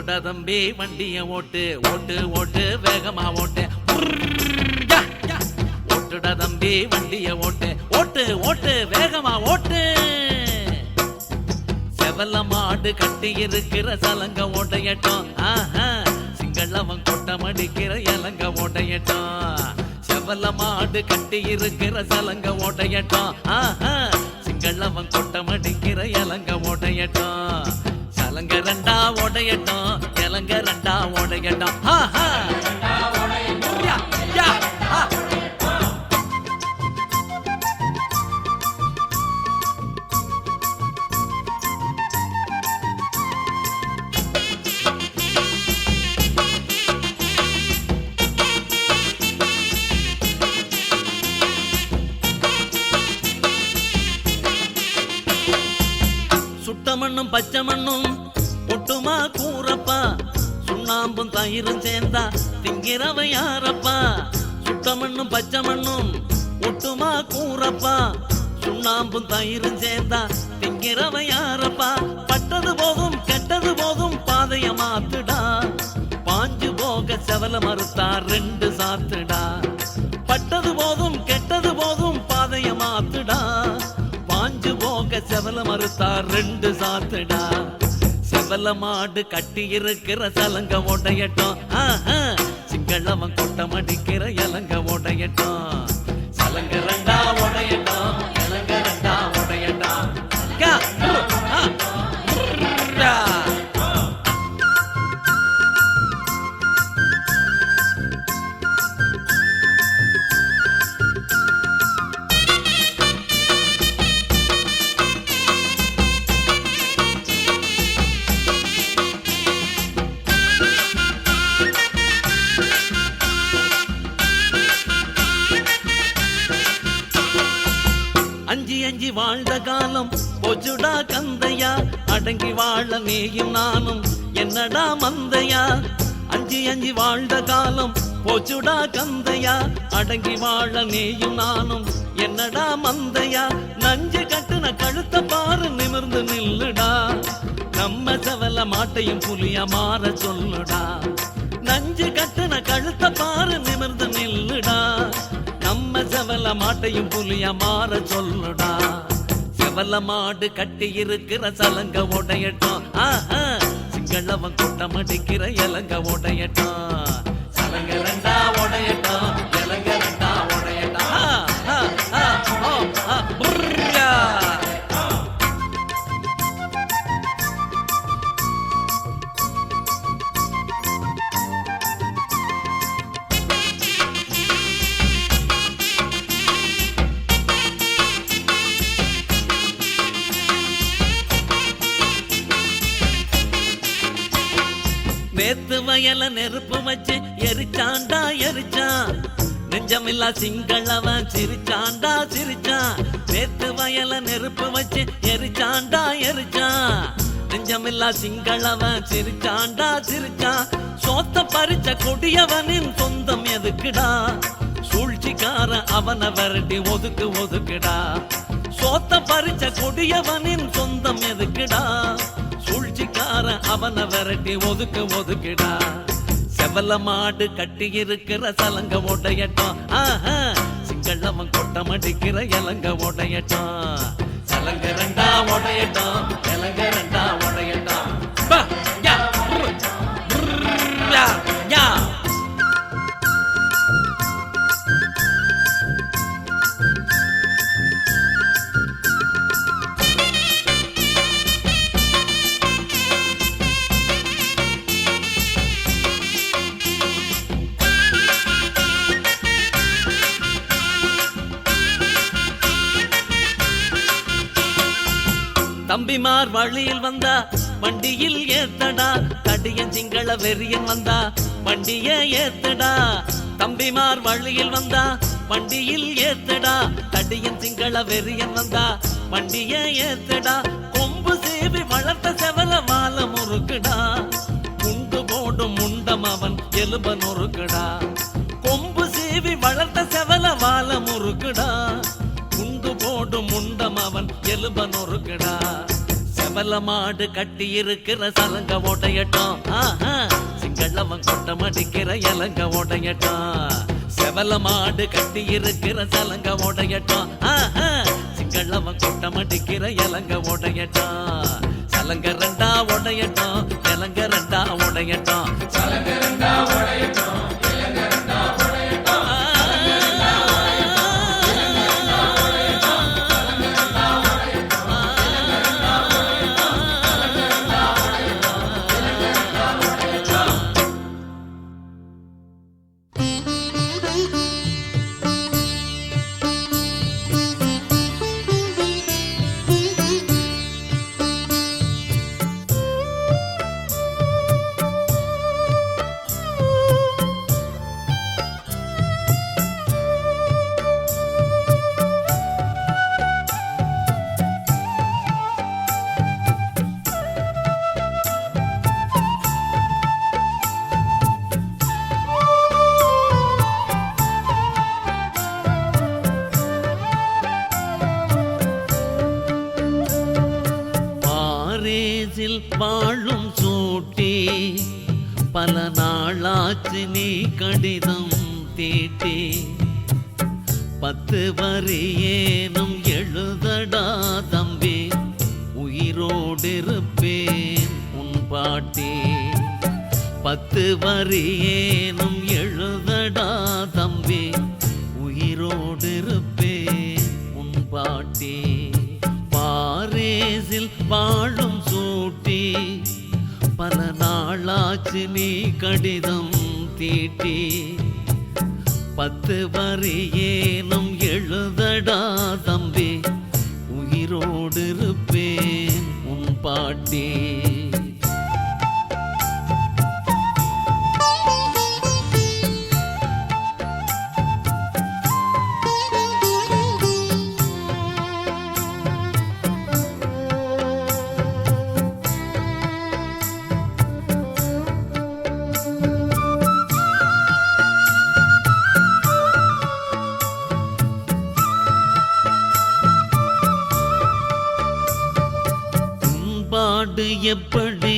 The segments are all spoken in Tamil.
ஓட்டுடா தம்பி வண்டிய ஓட்டு ஓட்டு ஓட்டு வேகமா ஓட்டு ஓட்டுடா தம்பி வண்டிய ஓட்டு ஓட்டு ஓட்டு வேகமா ஓட்டு செவல மாடு கட்டி இருக்கிற சலங்க ஓட்டையட்டும் சிங்களவன் கொட்டம் அடிக்கிற இலங்க ஓட்டையட்டும் செவல மாடு கட்டி இருக்கிற சலங்க ஓட்டையட்டும் சிங்களவன் கொட்டம் அடிக்கிற இலங்க ஓட்டையட்டும் சலங்க ரெண்டா ஓடையட்டும் இலங்க ரெண்டா ஓடையட்டும் சுட்ட மண்ணும் பச்சை மண்ணும் ஒட்டுமா கூறப்பா சுண்ணாம்பும் தயிரும் சேர்ந்தா திங்கிறவ யாரப்பா சுட்ட மண்ணும் பச்சை மண்ணும் ஒட்டுமா கூறப்பா சுண்ணாம்பும் தயிரும் சேர்ந்தா திங்கிறவ யாரப்பா பட்டது போதும் கெட்டது போதும் பாதைய மாத்துடா பாஞ்சு போக செவல மறுத்தா ரெண்டு சாத்துடா பட்டது போதும் கெட்டது போதும் பாதைய மாத்துடா பாஞ்சு போக செவல மறுத்தா ரெண்டு சாத்துடா செவல மாடு கட்டி இருக்கிற சலங்க ஓடையட்டும் சிங்களவன் கொட்டம் அடிக்கிற இலங்க ஓடையட்டும் சலங்க ரெண்டா ஓடையட்டும் இலங்க ரெண்டா ஓடையட்டும் அஞ்சி அஞ்சி வாழ்ந்த காலம் போச்சுடா கந்தையா அடங்கி வாழ நீயும் நானும் என்னடா மந்தையா அஞ்சி அஞ்சி வாழ்ந்த காலம் போச்சுடா கந்தையா அடங்கி வாழ நீயும் நானும் என்னடா மந்தையா நஞ்சு கட்டுன கழுத்த பாரு நிமிர்ந்து நில்லுடா நம்ம செவல மாட்டையும் புலியா மாற சொல்லுடா நஞ்சு கட்டுன கழுத்த பாரு நிமிர்ந்து நில்லுடா நம்ம செவல மாட்டையும் புலியா மாற சொல்லுடா செவல மாடு கட்டி இருக்கிற சலங்க ஓடையட்டும் சிங்களவன் கொட்டம் அடிக்கிற இலங்க ஓடையட்டும் சலங்க ரெண்டா ஓடையட்டும் இலங்க ரெண்டா ஓடையட்டும் நேத்து வயல நெருப்பு வச்சு எரிச்சாண்டா எரிச்சான் நெஞ்சமில்லா சிங்களவன் சிரிச்சாண்டா சிரிச்சான் நேத்து வயல நெருப்பு வச்சு எரிச்சாண்டா எரிச்சான் நெஞ்சமில்லா சிங்களவன் சிரிச்சாண்டா சிரிச்சான் சோத்த பறிச்ச கொடியவனின் சொந்தம் எதுக்குடா சூழ்ச்சிக்கார அவனை விரட்டி ஒதுக்கு ஒதுக்குடா சோத்த பறிச்ச கொடியவனின் சொந்தம் எதுக்குடா சூழ்ச்சிக்கார அவனை விரட்டி ஒதுக்கு ஒதுக்குடா செவல மாடு கட்டி இருக்கிற சலங்க ஓடையட்டும் சிங்களவன் கொட்டம் அடிக்கிற இலங்க ஓடையட்டும் சலங்க ரெண்டா ஓடையட்டும் இலங்க ரெண்டா ஓடையட்டும் தம்பிமார் வழியில் வந்தா வண்டியில் ஏத்தடா தடியன் சிங்கள வெறியன் வந்தா வண்டிய ஏத்தடா தம்பிமார் வழியில் வந்தா வண்டியில் ஏத்தடா தடியன் சிங்கள வெறியன் வந்தா வண்டிய ஏத்தடா கொம்பு சேவி வளர்த்த செவல வாழ முறுக்குடா குண்டு போடும் முண்டம் அவன் எலும்ப நொறுக்குடா கொம்பு சேவி வளர்த்த செவல வாழ முறுக்குடா குண்டு போடும் முண்டம் அவன் எலும்ப நொறுக்குடா செவல மாடு கட்டி இருக்கிற சலங்க ஓட்டையட்டும், சிங்களவன் கொட்ட மடிக்கிற இலங்க ஓட்டையட்டும். செவல மாடு கட்டி இருக்கிற சலங்க ஓட்டையட்டும், சிங்களவன் கொட்ட மடிக்கிற இலங்க ஓட்டையட்டும். சலங்க ரெண்டா உடையட்டும், இலங்க ரெண்டா உடையட்டும், சலங்க ரெண்டா உடையட்டும், இலங்க ரெண்டா உடையட்டும். வாழும் சூட்டி பல நாளாச்சு நீ கடிதம் தீட்டி, 10 வரி ஏனும் எழுதடா தம்பி, உயிரோடு இருப்பேன் உன் பாட்டி. 10 வரி ஏனும் எழுதடா தம்பி, உயிரோடு இருப்பேன் உன் பாட்டி. பாரேசில் வாழும் சூட்டி பல நாளாச்சு நீ கடிதம் தீட்டி, 10 வரி ஏனும் எழுதடா தம்பி, உயிரோடு இருப்பேன் உன் பாட்டி. எப்படி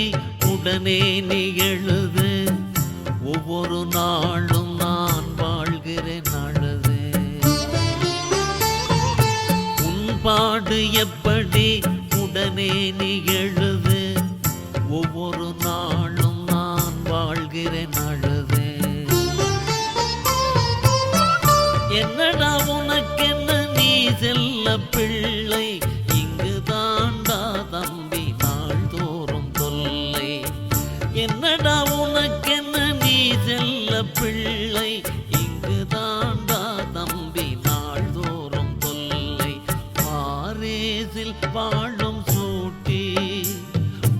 உடனே நீ எழுது, ஒவ்வொரு நாளும் நான் வாழ்கிறேன் அழுது. உன் பாடு எப்படி உடனே நீ எழுது, ஒவ்வொரு நாளும் நான் வாழ்கிறேன் அழுது. என்னடா உனக்கென்ன நீ செல்ல பிள்ளை, இங்கு தாண்டா தம்பி என்னடா உனக்கென்ன நீ செல்ல பிள்ளை, இங்கு தாண்டா தம்பி நாள்தோறும் தொல்லை. பாரேசில் வாழும் சூட்டி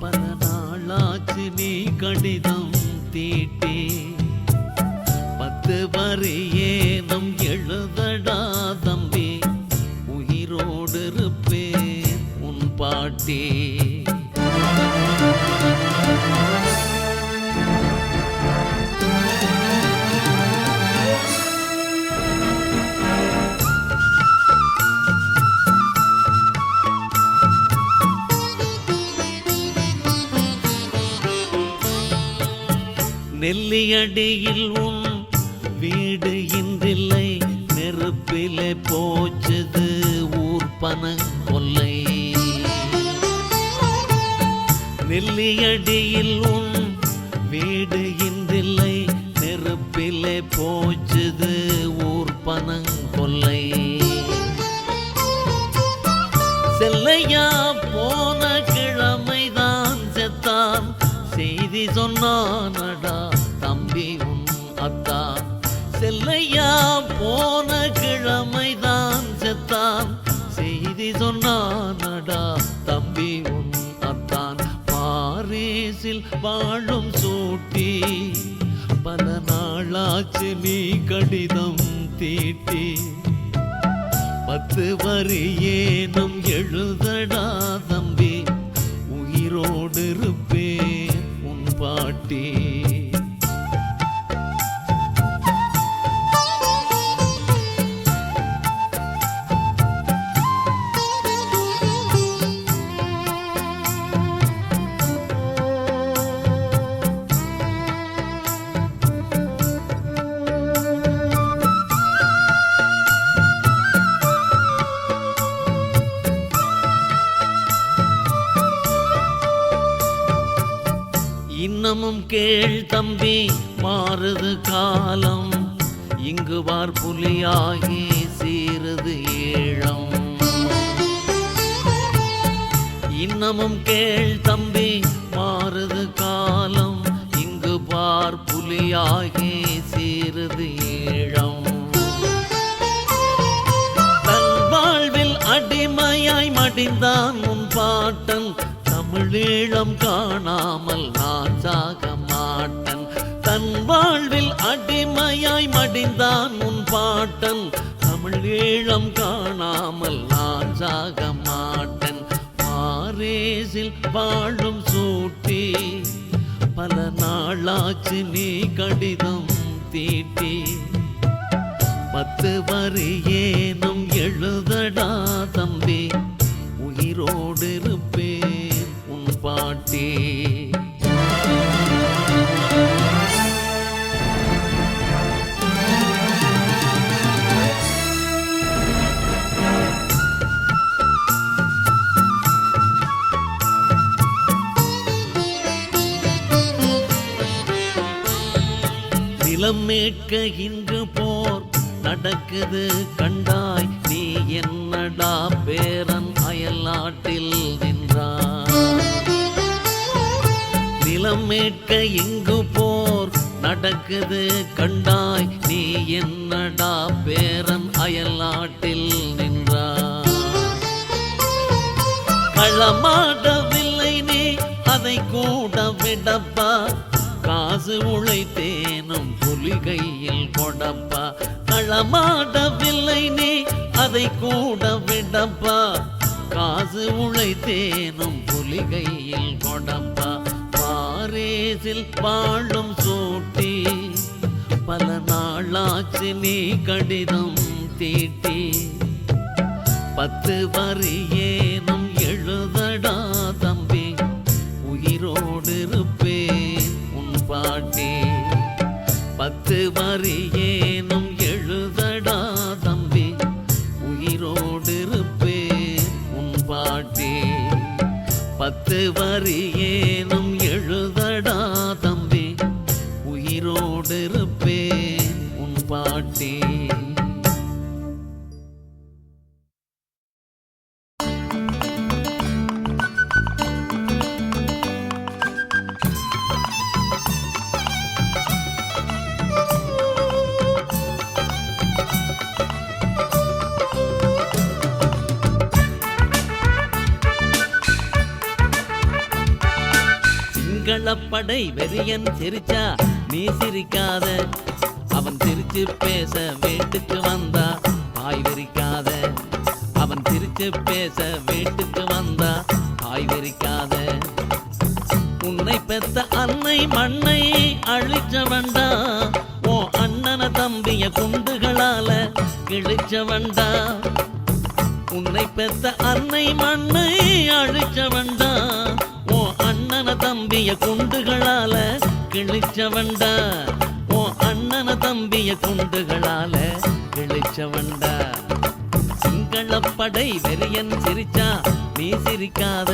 பல நாளாச்சு நீ கடிதம் தீட்டி, 10 வரி ஏனும் எழுதடா தம்பி, உயிரோடு இருப்பேன் உன் பாட்டி. நெல்லியடியில் உன் வீடு இன்றில்லை, நெருப்பிலே போச்சது ஊர் பனங்கொல்லை. நெல்லியடியில் உன் வீடு இன்றில்லை, நெருப்பிலே போச்சது ஊர் பனங்கொல்லை. செல்லையா போன கிழமைதான் செத்தான், செய்தி சொன்னானடா தம்பி உன் அத்தான். செல்லையா போன கிழமைதான் செத்தான், செய்தி சொன்னானடா தம்பி உன் அத்தான். பாரேசில் வாழும் சூட்டி பல நாளாச்சு நீ கடிதம் தீட்டி, 10 வரி ஏனும் எழுதடா தம்பி, உயிரோடு இருப்பேன் உன் பாட்டி. இன்னமும் கேள் தம்பி மாறுது காலம், இங்கு வார் புலியாகி சீருது ஈழம். இன்னமும் கேள் தம்பி மாறுது காலம், இங்கு பார் புலியாகி சீருது ஈழம். தன் வாழ்வில் அடிமையாய் மடிந்தான் உன் பாட்டன், தமிழீழம் காணாமல் நான் சாக மாட்டன். தன் வாழ்வில் அடிமையாய் மடிந்தான் உன் பாட்டன், தமிழீழம் காணாமல் நான் சாக மாட்டன். பாரேசில் வாழும் சூட்டி பல நாளாச்சு நீ கடிதம் தீட்டி, 10 வரி ஏனும் எழுதடா தம்பி, உயிரோடு இருப்பேன் உன் பாட்டி. நிலம் மீட்க இங்கு போர் நடக்குது கண்டாய், நீ என்னடா பேரன் அயல் நாட்டில் நின்றாய். நிலம் மீட்க இங்கு போர் நடக்குது கண்டாய், நீ என்னடா பேரன் அயல் நாட்டில் நின்றாய். களமாடவில்லை நீ அதை கூட விடப்பா, காசு உழைத்தேனும் புலி கையில் கொடப்பா. களமாடவில்லை நீ அதை கூட விடப்பா, காசு உழைத்தேனும் புலி கையில் கொடப்பா. பாரேசில் வாழும் சூட்டி பல நாளாச்சு நீ கடிதம் தீட்டி, 10 வரி ஏனும் எழுதடா தம்பி, உயிரோடு இருப்பேன் உன் பாட்டி. 10 வரி ஏனும் எழுதடா தம்பி, உயிரோடு இருப்பேன் உன் பாட்டி. 10 வரி ஏனும் எழுதடா தம்பி, உயிரோடு இருப்பேன் உன் பாட்டி. சிங்களப்படை வெறியன் சிரிச்சா நீ சிரிக்காத, அவன் சிரிச்சு பேச வீட்டுக்கு வந்தா பாய் விரிக்காத. அவன் சிரிச்சு பேச வீட்டுக்கு வந்தா பாய் விரிக்காத. உன்னை பெத்த அன்னை மண்ணை அழிச்சவண்டா, ஓ அண்ணன தம்பிய குண்டுகளால கிழிச்சவண்டா. உன்னை பெத்த அன்னை மண்ணை அழிச்சவண்டா, ஓ அண்ணன தம்பிய குண்டுகளால கிழிச்சவண்டா. ஓ அண்ணன தம்பிய குண்டுகளால கிழிச்சவண்டா. சிங்களப்படை வெறியன் சிரிச்சா நீ சிரிக்காத,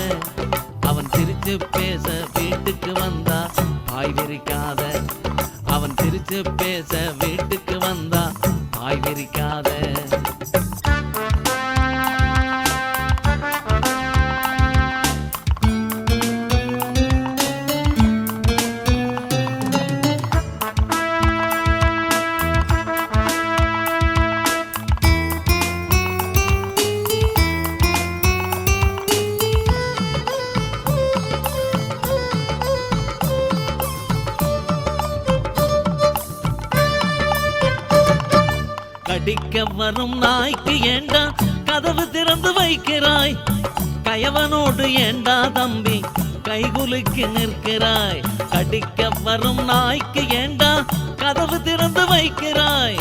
அவன் சிரிச்சு பேச வீட்டுக்கு வந்தா பாய் விரிக்காத. அவன் சிரிச்சு பேச வீட்டுக்கு வந்தா பாய் விரிக்காத. கடிக்க வரும் நாய்க்கு ஏண்டா கதவு திறந்து வைக்கிறாய், கயவனோடு ஏண்டா தம்பி கைகுலுக்கி நிற்கிறாய். கடிக்க வரும் நாய்க்கு ஏண்டா கதவு திறந்து வைக்கிறாய்,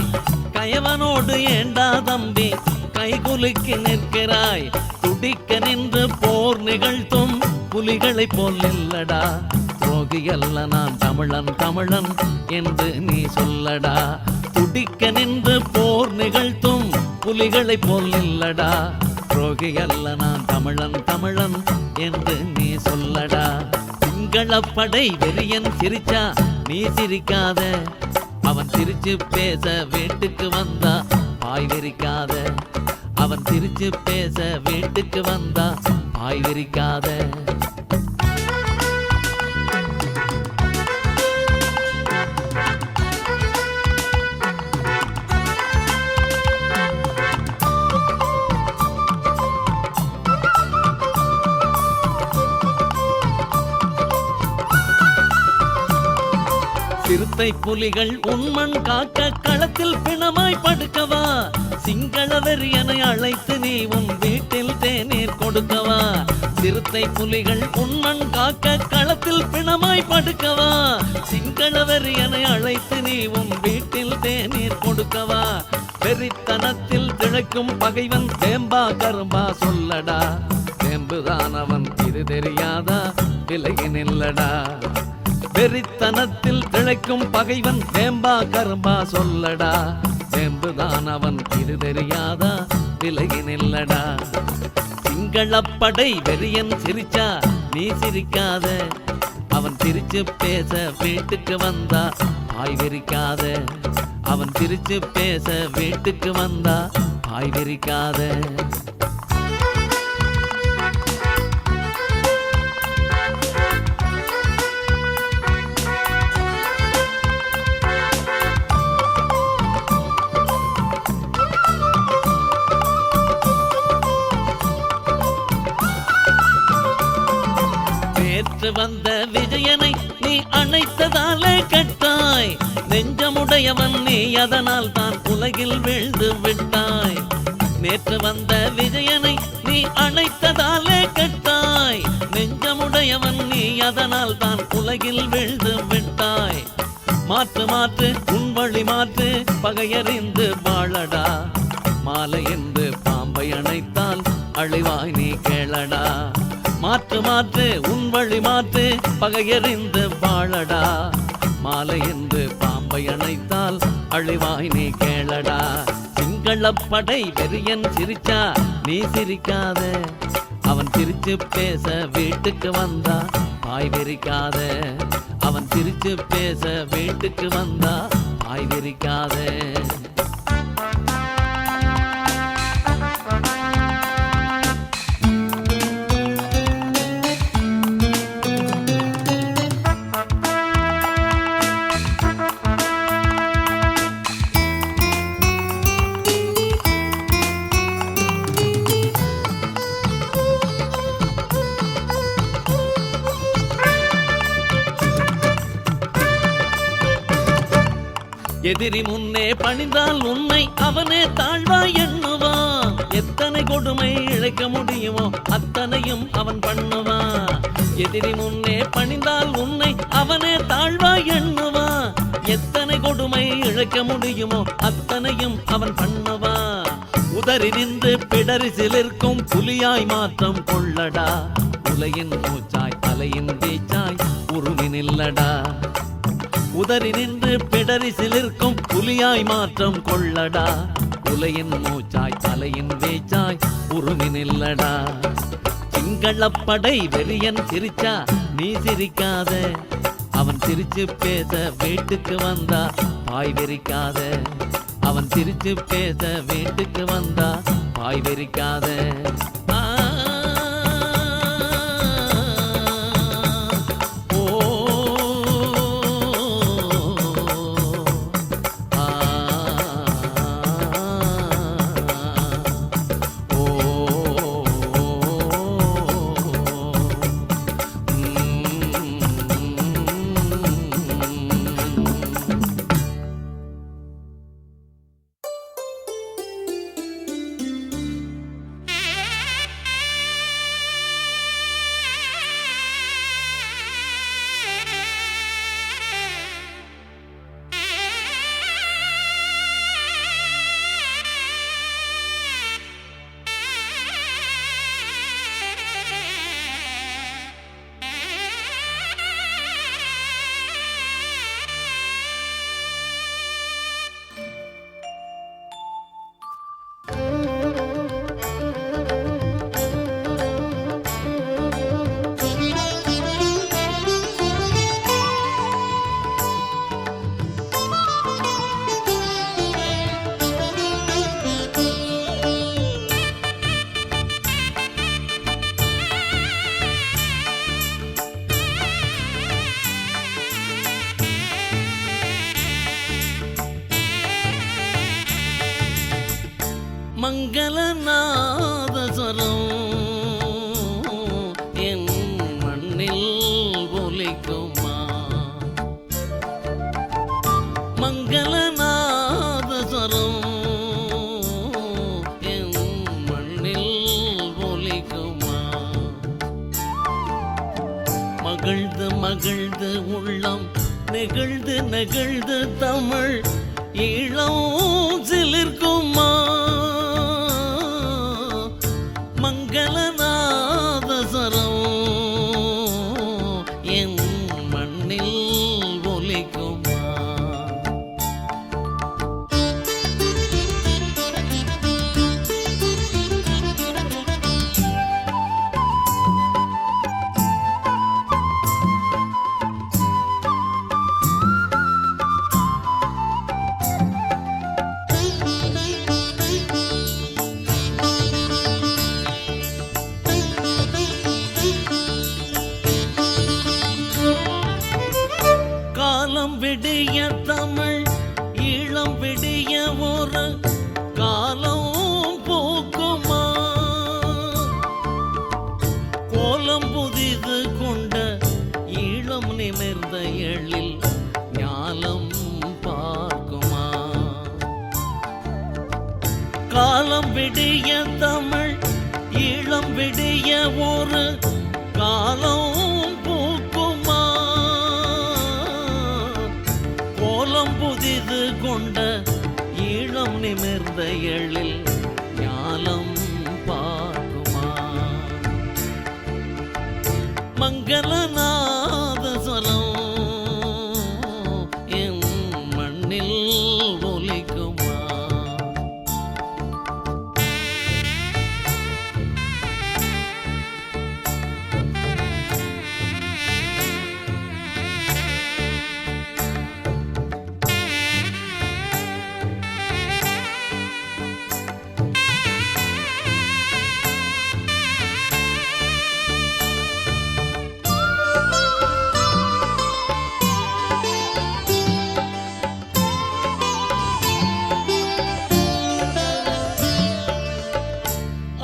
கயவனோடு ஏண்டா தம்பி கைகுலுக்கி நிற்கிறாய். துடிக்க நின்று போர் நிகழ்த்தும் புலிகளை போல் இல்லடா, துரோகியல்ல நான் தமிழன் தமிழன் என்று நீ சொல்லடா. துடிக்க நின்று போர் நிகழ்த்தும் புலிகளை போல் இல்லடா, துரோகியல்ல நான் தமிழன் தமிழன் என்று நீ சொல்லடா. சிங்களப்படை வெறியன் சிரிச்சா நீ சிரிக்காத, அவன் சிரிச்சு பேச வீட்டுக்கு வந்தா பாய் விரிக்காத, அவன் சிரிச்சு பேச வீட்டுக்கு வந்தா பாய் விரிக்காத. சிறுத்தை புலிகள் உண்மன் காக்க களத்தில் பிணமாய் படுக்கவா, சிங்கள வெறியனை அழைத்து நீ உன் வீட்டில் தேநீர் கொடுக்கவா. சிறுத்தை புலிகள் உண்மன் காக்க களத்தில் பிணமாய் படுக்கவா, சிங்கள வெறியனை அழைத்து நீ உன் வீட்டில் தேநீர் கொடுக்கவா. வெறித்தனத்தில் திளைக்கும் பகைவன் வேம்பா கரும்பா சொல்லடா, வேம்புதான் அவன் இது தெரியாதா விலகி நில்லடா. வெறித்தனத்தில் திளைக்கும் பகைவன் வேம்பா கரும்பா சொல்லடா, வேம்புதான் அவன் இது தெரியாதா விலகி நில்லடா. சிங்களப்படை வெறியன் சிரிச்சா நீ சிரிக்காத, அவன் சிரிச்சு பேச வீட்டுக்கு வந்தா பாய் விரிக்காத, அவன் சிரிச்சு பேச வீட்டுக்கு வந்தா பாய் விரிக்காத. நேற்று வந்த விஜயனை நீ அணைத்ததாலே கட்டாய், நெஞ்சமுடையவன் நீ அதனால் தான் உலகில் வீழ்ந்து விட்டாய். நேற்று வந்த விஜயனை நீ அணைத்ததாலே கட்டாய், நெஞ்சமுடையவன் நீ அதனால் தான் உலகில் வீழ்ந்து விட்டாய். மாற்று மாற்று உன் வழி மாற்று பகையறிந்து வாழடா, மாலை என்று பாம்பை அணைத்தால் அழிவாய் நீ கேளடா. மாற்று மாற்று உன் வழி மாற்று பகையறிந்து வாழடா, மாலை என்று பாம்பை அணைத்தால் அழிவாய் நீ கேளடா. சிங்களப்படை வெறியன் சிரிச்சா நீ சிரிக்காத, அவன் சிரிச்சு பேச வீட்டுக்கு வந்தா பாய் விரிக்காத, அவன் சிரிச்சு பேச வீட்டுக்கு வந்தா பாய் விரிக்காத. எதிரி முன்னே பணிந்தால் உன்னை அவனே தாழ்வாய் எண்ணுவான், எத்தனை கொடுமை இழைக்க முடியுமோ அத்தனையும் அவன் பண்ணுவான். எதிரி முன்னே பணிந்தால் உன்னை அவனே தாழ்வாய் எண்ணுவான், எத்தனை கொடுமை இழைக்க முடியுமோ அத்தனையும் அவன் பண்ணுவான். உதறி நின்று பிடரி சிலிர்க்கும் புலியாய் மாற்றம் கொள்ளடா, உலையின் மூச்சாய் தலையின் வீச்சாய் உருவி நில்லடா. உதறி நின்று பிடரி சிலிர்க்கும் புலியாய் மாற்றம் கொள்ளடா, உலையின் மூச்சாய் தலையின் வீச்சாய் உருவி நில்லடா. சிங்களப்படை வெறியன் சிரிச்சா நீ சிரிக்காத, அவன் சிரிச்சு பேச வீட்டுக்கு வந்தா பாய் விரிக்காத, அவன் சிரிச்சு பேச வீட்டுக்கு வந்தா பாய் விரிக்காத. ஒலிக்குமா மங்களநாதஸ்வரம் என் மண்ணில் ஒலிக்குமா மகிழ்ந்து மகிழ்ந்து உள்ளம் நெகிழ்ந்து நெகிழ்ந்து தமிழ் ஈழம் சிலிர்க்குமா மங்களநாதஸ்வரம் என் மண்ணில் ஒலிக்குமா காலம் விடிய தமிழ் ஈழம் விடிய ஒரு காலம் போக்குமா கோலம் புதிது கொண்ட ஈழம் நிமிர்ந்த எழில் ஞாலம் பார்க்குமா காலம் விடிய தமிழ் ஈழம் விடிய ஒரு காலம் போக்குமா கோலம் புதிது கொண்ட ஈழம் நிமிர்ந்த எழில் ஞாலம் பார்க்குமா மங்களநாதஸ்வரம் என் மண்ணில் ஒலிக்குமா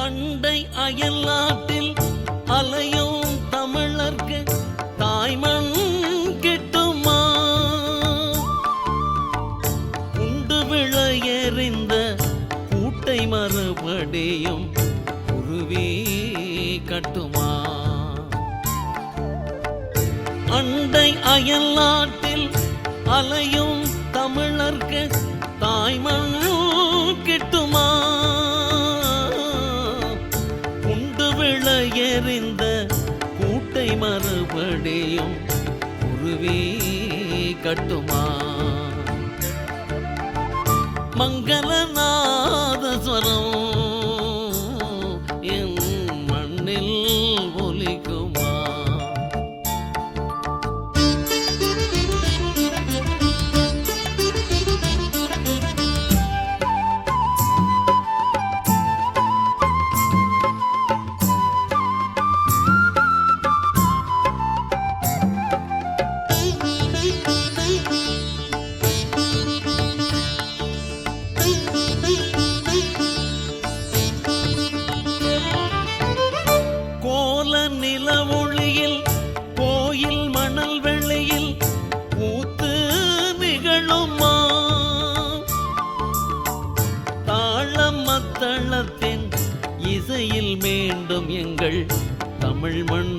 அண்டை அயல் நாட்டில் அலையும் தமிழர்க்கு தாய்மண் கிட்டுமா உண்டு விழ எறிந்த கூட்டை மறுபடியும் குருவி கட்டுமா அண்டை அயல் நாட்டில் அலையும் தமிழர்க்கு தாய்மண் கிட்டுமா எறிந்த கூட்டை மறுபடியும் குருவி கட்டுமா மங்களநாதஸ்வரம் என் மண்ணில் ஒலிக்குமா நில ஒளியில் கோயில் மணல் வெள்ளியில் கூத்து நிகழுமா தாளம் மத்தளத்தின் இசையில் மீண்டும் எங்கள் தமிழ் மண்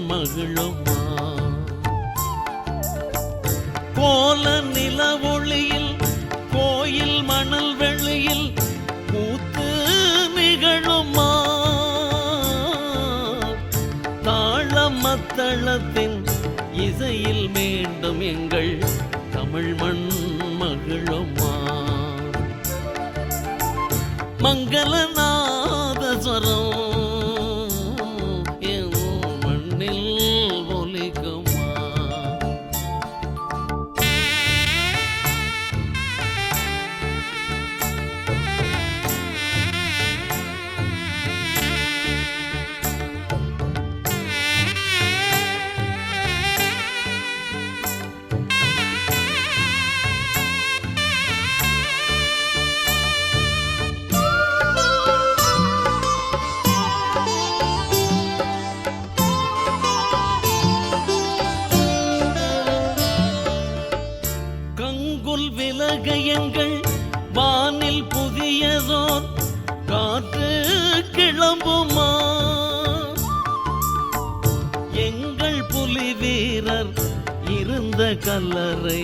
மகிழுமா கோல நில ஒளியில் கோயில் மணல் வெள்ளியில் கூத்து நிகழுமா மத்தளத்தின் இசையில் மீண்டும் எங்கள் தமிழ் மண் மகிழுமா மங்களநாதஸ்வரம் என் மண்ணில் ஒலிக்குமா எங்கள் வானில் புதியதோர் காற்று கிளம்புமா? எங்கள் புலி வீரர் இருந்த கல்லறை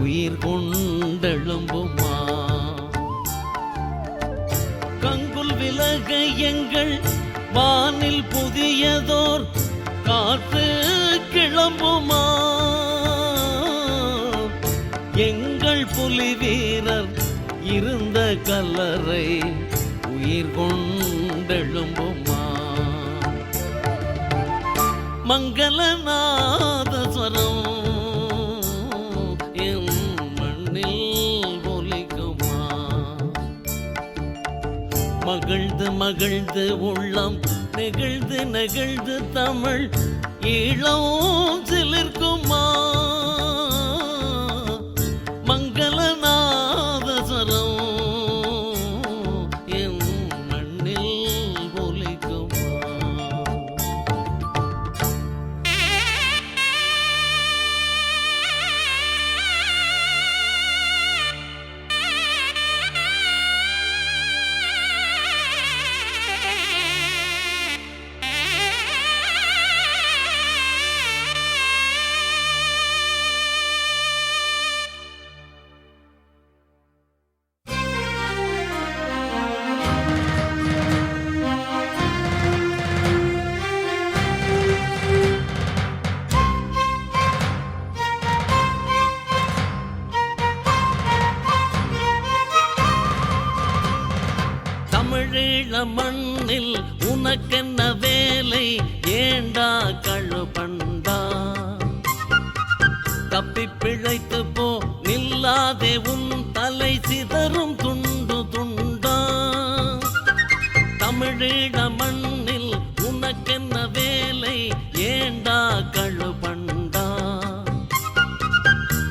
உயிர் கொண்டெழும்புமா? கங்குல் விலக எங்கள் வானில் புதியதோர் காற்று கிளம்புமா? எங்கள் புலி வீரர் இருந்த கல்லறை உயிர் கொண்டெழும்புமா? மங்களநாதஸ்வரம் என் மண்ணில் ஒலிக்குமா? மகிழ்ந்து மகிழ்ந்து உள்ளம் நெகிழ்ந்து நெகிழ்ந்து தமிழ் ஈழம் சிலிர்க்குமா? மங்களநாதஸ்வரம் என் மண்ணில் ஒலிக்குமா? தமிழீழ மண்ணில் உனக்கென்ன வேலை? ஏண்டா கழுபண்டா தப்பி பிழைத்து போ, நில்லாதே உன் தலை சிதறும் துண்டு துண்டா. தமிழீழ மண்ணில் உனக்கென்ன வேலை? ஏண்டா கழுபண்டா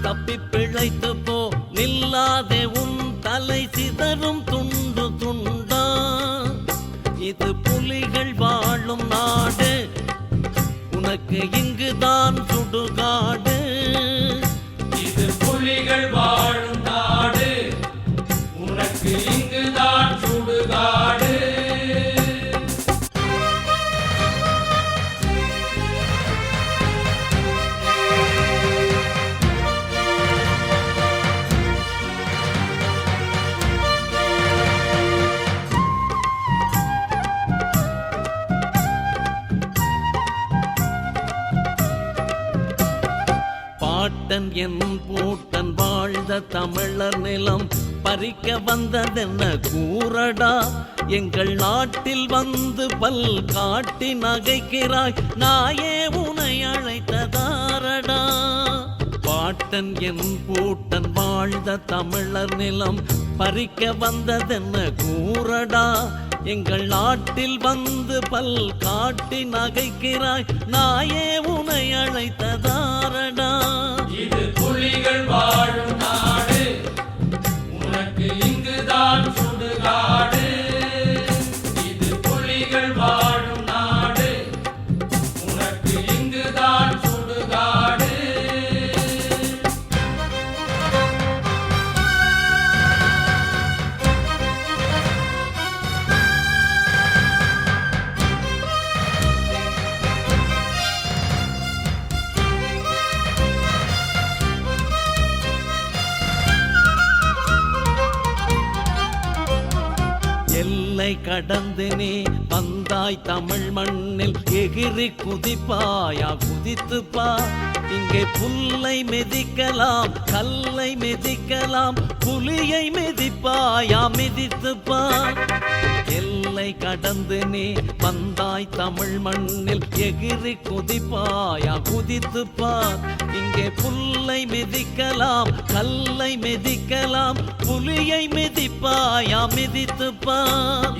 தப்பி பிழைத்து போ, நில்லாதே உன் தலை சிதறும் துண்டு துண்டா. இது புலிகள் வாழும் நாடு, உனக்கு இங்குதான் சுடுகாடு. இது புலிகள் வாழும் நாடு, உனக்கு இங்குதான் சுடுகாடு. பாட்டன் என் பூட்டன் வாழ்ந்த தமிழர் நிலம் பறிக்க வந்ததென்ன கூறடா? எங்கள் நாட்டில் வந்து பல் காட்டி நகைக்கிறாய், நாயே உனை அழைத்ததாரடா? பாட்டன் என் பூட்டன் வாழ்ந்த தமிழர் நிலம் பறிக்க வந்ததென்ன கூறடா? எங்கள் நாட்டில் வந்து பல் காட்டி நகைக்கிறாய், நாயே உனை அழைத்ததாரடா? இது புலிகள் வாழும் நாடு, உனக்கு இங்குதான் சுடுகாடு. இது புலிகள் வாழும் நாடு, உனக்கு இங்குதான் சுடுகாடு. எல்லை கடந்து நீ வந்தாய் தமிழ் மண்ணில், எகிரி குதிப்பாயா குதித்துப்பா. இங்கே புல்லை மிதிக்கலாம், கல்லை மிதிக்கலாம், புலியை மிதிப்பாயா மிதித்துப்பா. எல்லை கடந்து நீ வந்தாய் தமிழ் மண்ணில், எகிரி குதிப்பாயா குதித்துப்பா. இங்கே புல்லை மிதிக்கலாம், கல்லை மிதிக்கலாம், புலியை மிதிப்பாயா மிதித்துப்பா.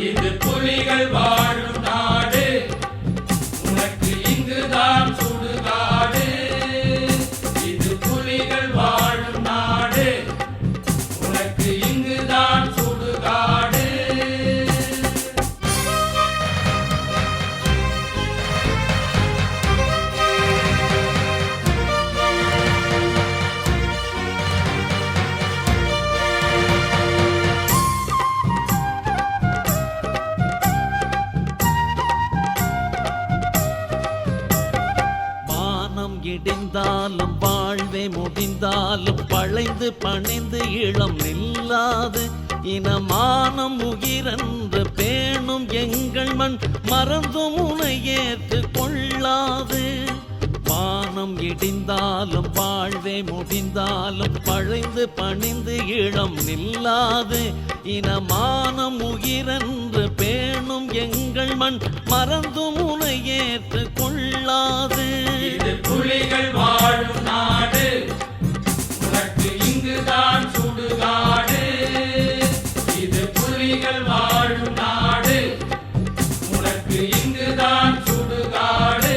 இது புலிகள் வாழும் நாடு, உனக்கு இங்குதான் சுடுகாடு. இது புலிகள் வாழும் நாடு, உனக்கு இங்குதான் சுடுகாடு. இடிந்தாலும் வாழ்வே முடிந்தாலும் வளைந்து பணிந்து இளம் நில்லாது இனமானம் உயிரென்று பேணும் எங்கள் மண் மறந்தும் உனை ஏற்று கொள்ளாது. வானம் இடிந்தாலும் வாழ்வே முடிந்தாலும் வளைந்து பணிந்து இளம் நில்லாது இனமானம் உயிரென்று பேணும் எங்கள் மண் மறந்தும் உனை ஏற்று கொள்ளாது. இது புலிகள் வாழும் நாடு, உனக்கு இங்குதான் சுடுகாடு. இது புலிகள் வாழும் நாடு, உனக்கு இங்குதான் சுடுகாடு.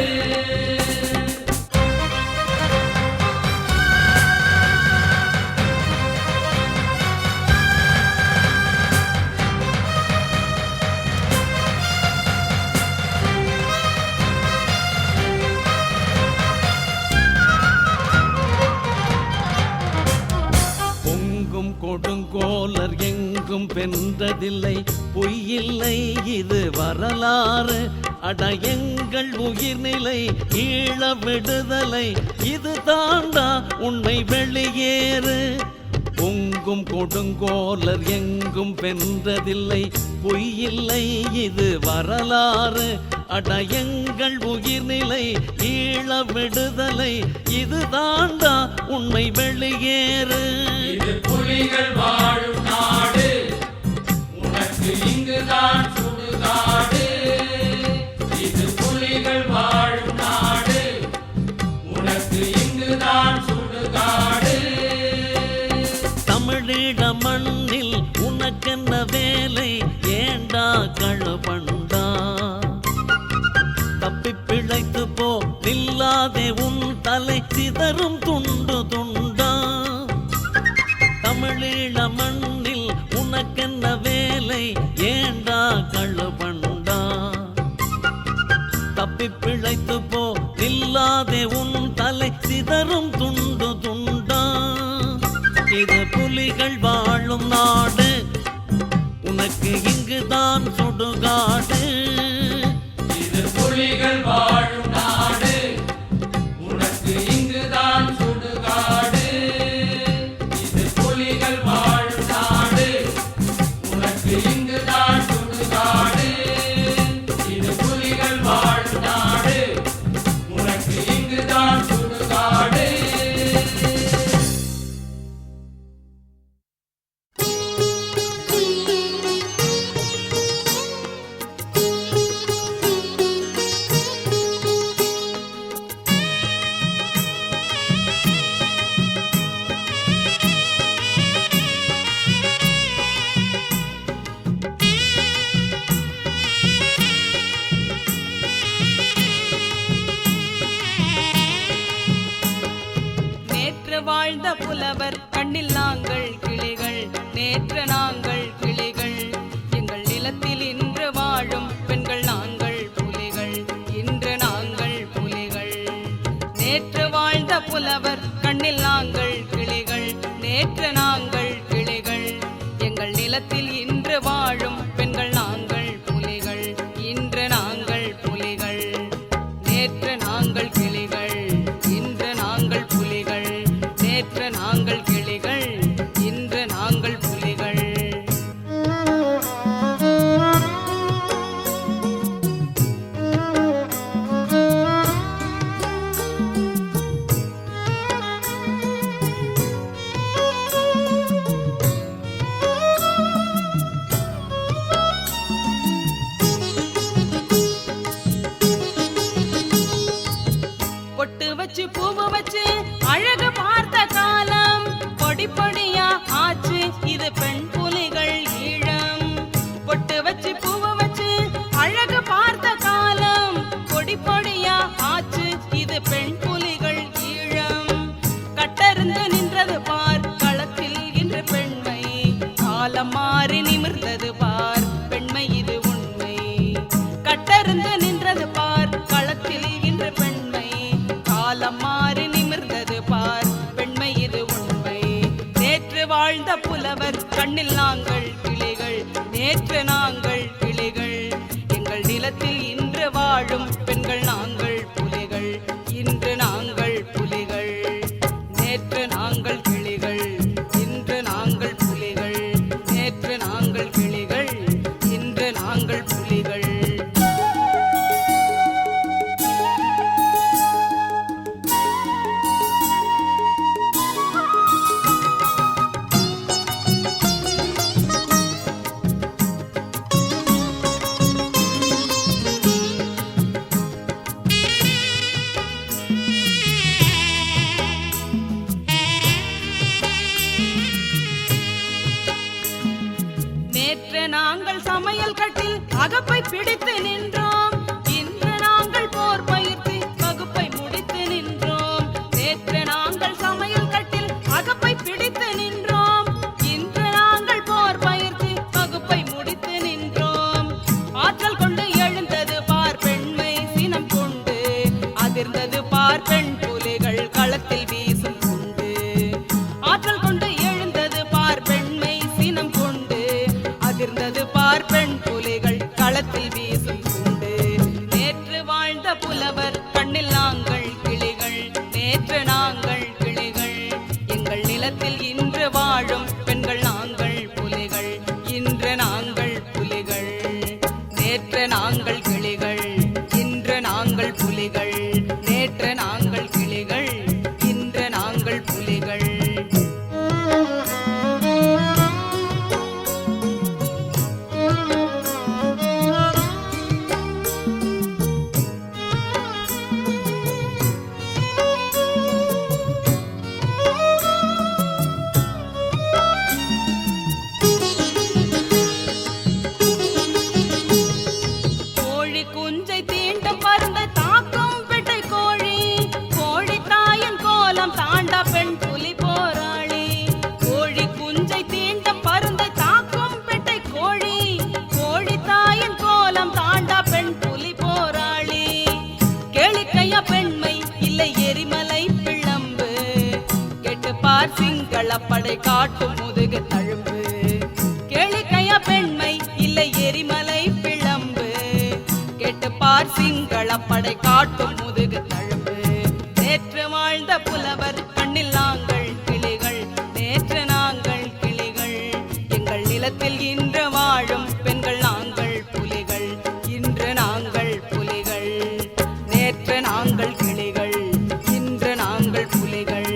கொடுங்கோலர் எங்கும் வென்றதில்லை, பொய்யில்லை இது வரலாறு. அட எங்கள் உயிர்நிலை ஈழ விடுதலை, இது தாண்டா உண்மை வெளியேறு. பொங்கும் கொடுங்கோலர் எங்கும் வென்றதில்லை, பொய்யில்லை இது வரலாறு. அட எங்கள் உயிர்நிலை ஈழ விடுதலை, இது தாண்டா உண்மை வெளியேறு. இது புலிகள் வாழும் நாடு, உனக்கு இங்குதான் சுடுகாடு. இது புலிகள் வாழும் நாடு, உனக்கு இங்குதான் சுடுகாடு. தமிழீழ மண்ணில் உனக்கென்ன வேலை, ஏண்டா கழுபண்டா? தப்பி பிழைத்து போ, நில்லாதே உன் தலை சிதறும் துண்டு துண்டா. தமிழீழ மண்ணில் உனக்கென்ன வேலை, ஏண்டா கழுபண்டா? தப்பி பிழைத்து போ, நில்லாதே உன் தலை சிதறும் துண்டு துண்டா. இது புலிகள் வாழும் நாடு, உனக்கு இங்குதான் சுடுகாடு. இது புலிகள் வாழும் நாடு, உனக்கு இங்குதான் சுடுகாடு. இது புலிகள் வாழும் நாடு, உனக்கு இங்குதான் சுடுகாடு. இது புலிகள் வாழும் நாடு, உனக்கு இங்குதான் சுடுகாடு. வாழ்ந்த புலவர் கண்ணில் நாங்கள் கிளிகள், நேற்று நாங்கள் கிளிகள். எங்கள் நிலத்தில் இன்று வாழும் பெண்கள் நாங்கள் புலிகள், இன்று நாங்கள் புலிகள். நேற்று வாழ்ந்த புலவர் கண்ணில் நாங்கள் கிளிகள், நேற்று நாங்கள் கிளிகள். எங்கள் நிலத்தில் இன்று வாழும் பெண்கள் நாங்கள் புலிகள், இன்று நாங்கள் புலிகள். நேற்று நாங்கள் கிளிகள், இன்று நாங்கள் புலிகள். நேற்று நாங்கள் கிளிகள், இன்று நாங்கள் புலிகள். பொட்டு வச்சு பூவு வச்சு அழகு பார்த்த காலம் பொடிப்பொடியா ஆச்சு, இது பெண் புலிகள் ஈழம். பொட்டு வச்சு பூவு வச்சு அழகு பார்த்த காலம் பொடிப்பொடியா ஆச்சு, இது பெண் புலிகள் ஈழம். கட்டருந்து நின்றது பார் களத்தில் இன்று பெண்மை, காலம் மாறி நிமிர்ந்தது பார் பெண்மை, இது உண்மை. கட்டருந்து நின்றது பார் களத்தில் இன்று பெண்மை, காலம் மாறி நிமிர்ந்தது பார் பெண்மை, இது உண்மை. நேற்று வாழ்ந்த புலவர் கண்ணில் நாங்கள் கிளிகள், நேற்று நாங்கள் கிளிகள். எங்கள் நிலத்தில் இன்று வாழும் பெண்கள் நாங்கள் புலிகள், இன்று நாங்கள் அகப்பை பிடித்து நின்றோம். இன்று நாங்கள் போர் பயிற்சி வகுப்பை முடித்து நின்றோம். நேற்று நாங்கள் சமையல் கட்டில் அகப்பை பிடித்து நின்றோம். இன்று நாங்கள் போர் பயிற்சி வகுப்பை முடித்து நின்றோம். ஆற்றல் கொண்டு எழுந்தது பார் பெண்மை சினம் கொண்டு, அதிர்ந்தது பார் பெண் புலிகள் களத்தில் வீசும் கொண்டு. ஆற்றல் கொண்டு எழுந்தது பார் பெண்மை சினம் கொண்டு, அதிர்ந்தது பார் பெண் புலிகள் களத்தில் வீசும் கொண்டு. நேற்று வாழ்ந்த புலவர் கண்ணில் நாங்கள் கிளிகள், நேற்று நாங்கள் கிளிகள். எங்கள் நிலத்தில் இன்று வாழும் பெண்கள் நாங்கள் புலிகள், இன்று நாங்கள் புலிகள். நேற்று நாங்கள் கிளிகள், இன்று நாங்கள் புலிகள். நேற்று நாங்கள் கிளிகள், இன்று நாங்கள் புலிகள். கோழி குஞ்சை தீண்டும் மருந்தை தாக்கும் பெட்டை கோழி, கோழி தாயின் கோலம் தாண்டா பெண் புலி போராளி. கோழி குஞ்சை தீண்டும் மருந்தை தாக்கும் பெட்டை கோழி, கோழி தாயின் கோலம் தாண்டா பெண் புலி போராளி. கேளிக்கையா பெண்மை இல்லை எரிமலை பிளம்பு, கெட்டு பார் சிங்களப்படை காட்டும் முதுகு தழும்பு. கேளிக்கையா பெண்மை இல்லை எரிமலை பிளம்பு, கெட்டு பார் சிங்களப்படை காட்டும் முதுகு தழும்பு. நேற்று வாழ்ந்த புலவர் கண்ணில் நாங்கள் கிளிகள், நேற்று நாங்கள் கிளிகள். எங்கள் நிலத்தில் இன்று வாழும் பெண்கள் நாங்கள் புலிகள், இன்று நாங்கள் புலிகள். நேற்று நாங்கள் கிளிகள், இன்று நாங்கள் புலிகள்.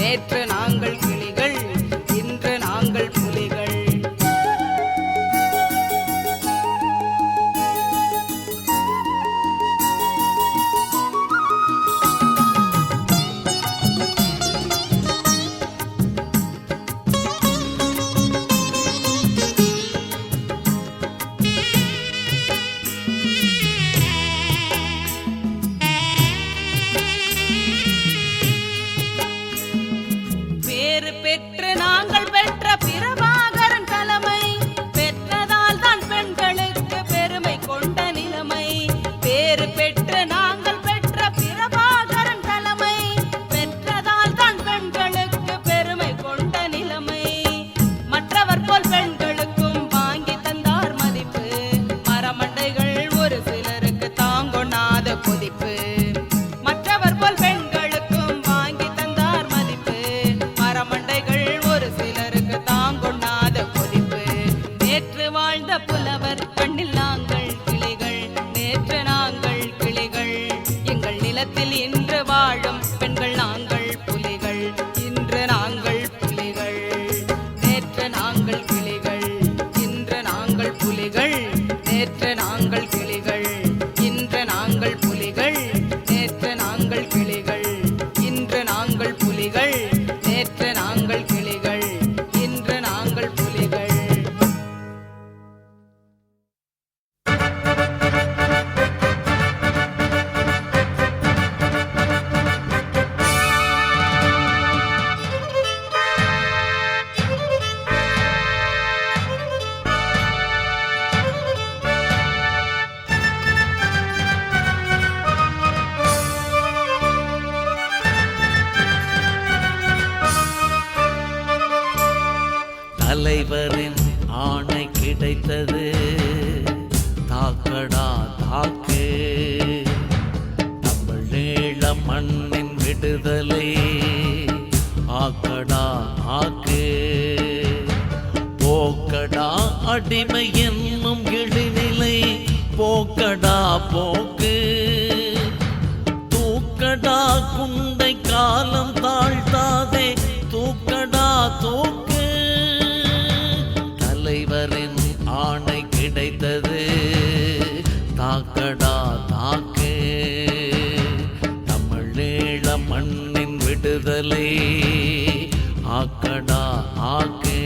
நேற்று நாங்கள் கிளிகள், இன்று நாங்கள் புலிகள். பேறு பெற்று நாங்கள் பெற்ற பிரபாகரன் தலைமை, பெற்றதால் தான் பெண்களுக்கு பெருமை கொண்ட நிலைமை. பேறு பெற்று நாங்கள் பெற்ற பிரபாகரன் தலைமை, பெற்றதால் தான் பெண்களுக்கு பெருமை கொண்ட நிலைமை. மற்றவர் போல் பெண்களுக்கும் வாங்கி தந்தார் மதிப்பு, மரமண்டைகள் ஒரு சிலருக்கு தாங்கொண்ணாத கொதிப்பு. மற்றவர் போல் பெண்களுக்கும் வாங்கி தந்தார் மதிப்பு, மரமண்டைகள் ஒரு சிலருக்கு தாங்கொண்ணாத கொதிப்பு. நேற்று வாழ்ந்த புலவர் கண்ணில் நாங்கள் கிளிகள், நேற்று நாங்கள் கிளிகள். எங்கள் நிலத்தில் இன்று வாழும் பெண்கள் நாங்கள் புலிகள், இன்று நாங்கள் புலிகள். நேற்று நாங்கள் கிளிகள், இன்று நாங்கள் புலிகள். நேற்று நாங்கள் கிளிகள், இன்று நாங்கள் புலிகள். நேற்று நாங்கள் கிளிகள், இன்று நாங்கள் புலிகள். நேற்று நாங்கள் கிளிகள், இன்று நாங்கள் புலிகள். தலைவரின் ஆணை கிடைத்தது, தாக்கடா தாக்கு. தமிழீழ மண்ணின் விடுதலை ஆக்கடா ஆக்கு. போக்கடா அடிமை என்னும் இழிநிலை, போக்கடா போக்கு. தூக்கடா குண்டை காலம் தாழ்த்தாதே, தூக்கடா தூக்கு. தலைவரின் ஆணை கிடைத்தது, தாக்கடா தாக்கு. தமிழீழ மண்ணின் விடுதலை ஆக்கடா ஆக்கு.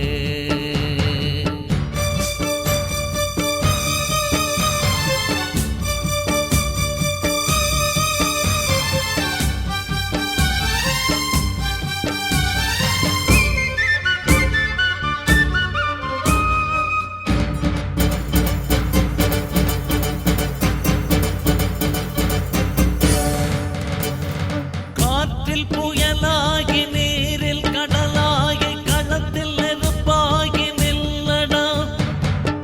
காற்றில் புயலாகி நீரில் கடலாகி களத்தில் நெருப்பாகி நில்லடா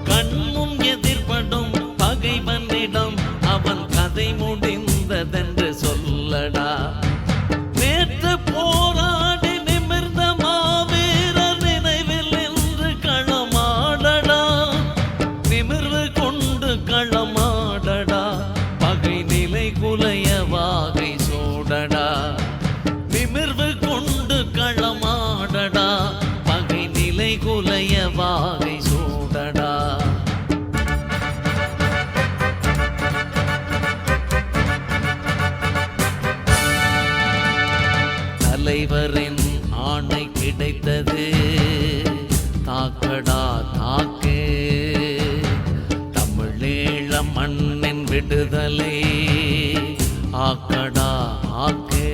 கண்முன் எதிர்படும் பகைவனிடம் அவன் கதை முடிந்ததென்று சொல்லடா நேற்று போராடி நிமிர்ந்த மாவீரர் நினைவில் நின்று களமாடடா நிமிர்வு கொண்டு களமாடடா பகை நிலை குலைய வாகை சூடடா நிமிர்வு கொண்டு களமாடடா பகை நிலை குலைய வாகை சூடடா தலைவரின் ஆணை கிடைத்தது தாக்கடா தாக்கு தமிழீழ மண்ணின் விடுதலை ஆக்கடா ஆக்கு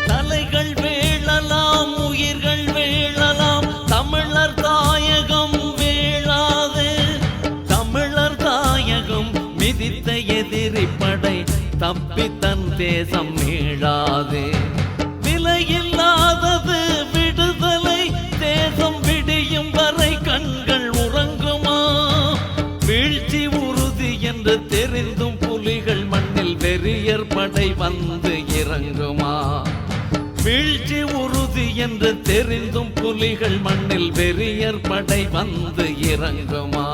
தலைகள் வேளலாம் உயிர்கள் வேளலாம் தமிழர் தாயகம் வேளாது தமிழர் தாயகம் மிதித்த எதிரி படை தப்பி தன் தேசம் மீளாது விலையில்லாதது விடுதலை தேசம் விடியும் வரை கண்கள் உறங்குமா வீழ்ச்சி உறுதி என்று தெரிந்தும் புலிகள் மண்ணில் வெறியர் படை வந்து இறங்குமா வீழ்ச்சி உறுதி என்று தெரிந்தும் புலிகள் மண்ணில் வெறியர் படை வந்து இறங்குமா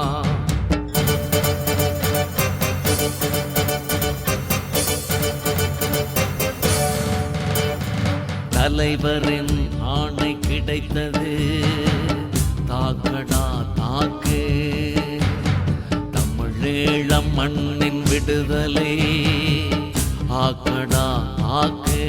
தலைவரின் ஆணை கிடைத்தது தாக்கடா தாக்கு தமிழீழ மண்ணின் விடுதலை ஆக்கடா ஆக்கு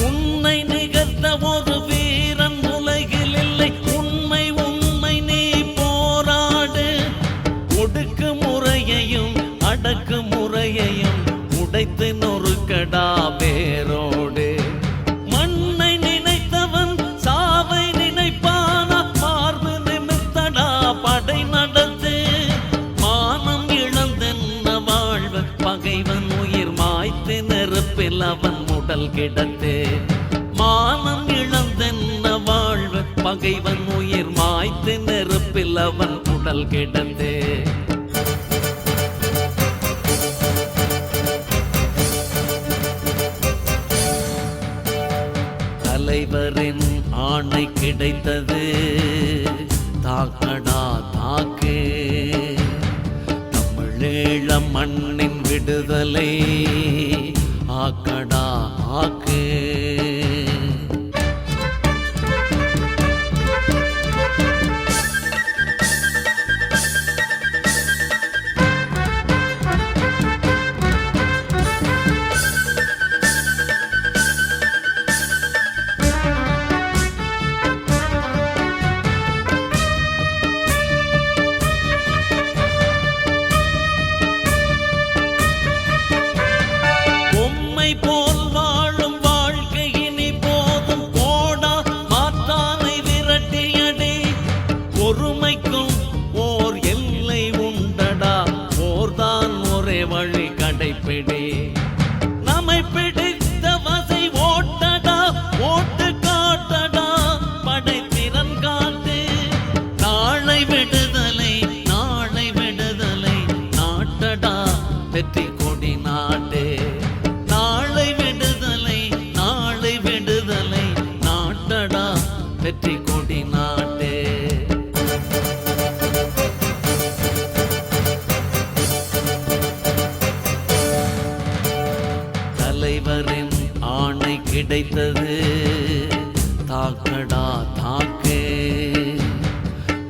உன்னை நிகழ்த்த ஒரு வீரன் உலகில் இல்லை உண்மை உண்மை நீ போராடு ஒடுக்கு முறையையும் அடக்கு முறையையும் உடைத்து நொறுக்கடா வேரோடு மண்ணை நினைத்தவன் சாவை நினைப்பானா மார்பு நிமித்தடா படை நடத்து மானம் இழந்தென்ன வாழ்வு பகைவன் உயிர் மாய்த்து நெருப்பில் அவன் உடல் கிடத்து மானம் இழந்தென்ன வாழ்வு பகைவன் உயிர் மாய்த்து நெருப்பில் அவன் உடல் கிடத்து தலைவரின் ஆணை கிடைத்தது தாக்கடா தாக்கு தமிழீழ மண்ணின் விடுதலை ஆக்கடா ஆக்கு பொம்மை போல் வாழும் வாழ்க்கை இனி போதும் போடா மாற்றானை விரட்டியடி பொறுமைக்கும் ஓர் எல்லை உண்டடா போர்தான் ஒரே வழி கடைப்பிடி நம்மை பிடித்த வசை ஓட்டடா ஓட்டு காட்டடா படை திறன் காட்டு நாளை விடுதலை நாட்டடா வெற்றி கொடி நாடு நாளை விடுதலை நாட்டடா வெற்றி கொடி நாடு கிடைத்தது. தாக்கடா தாக்கே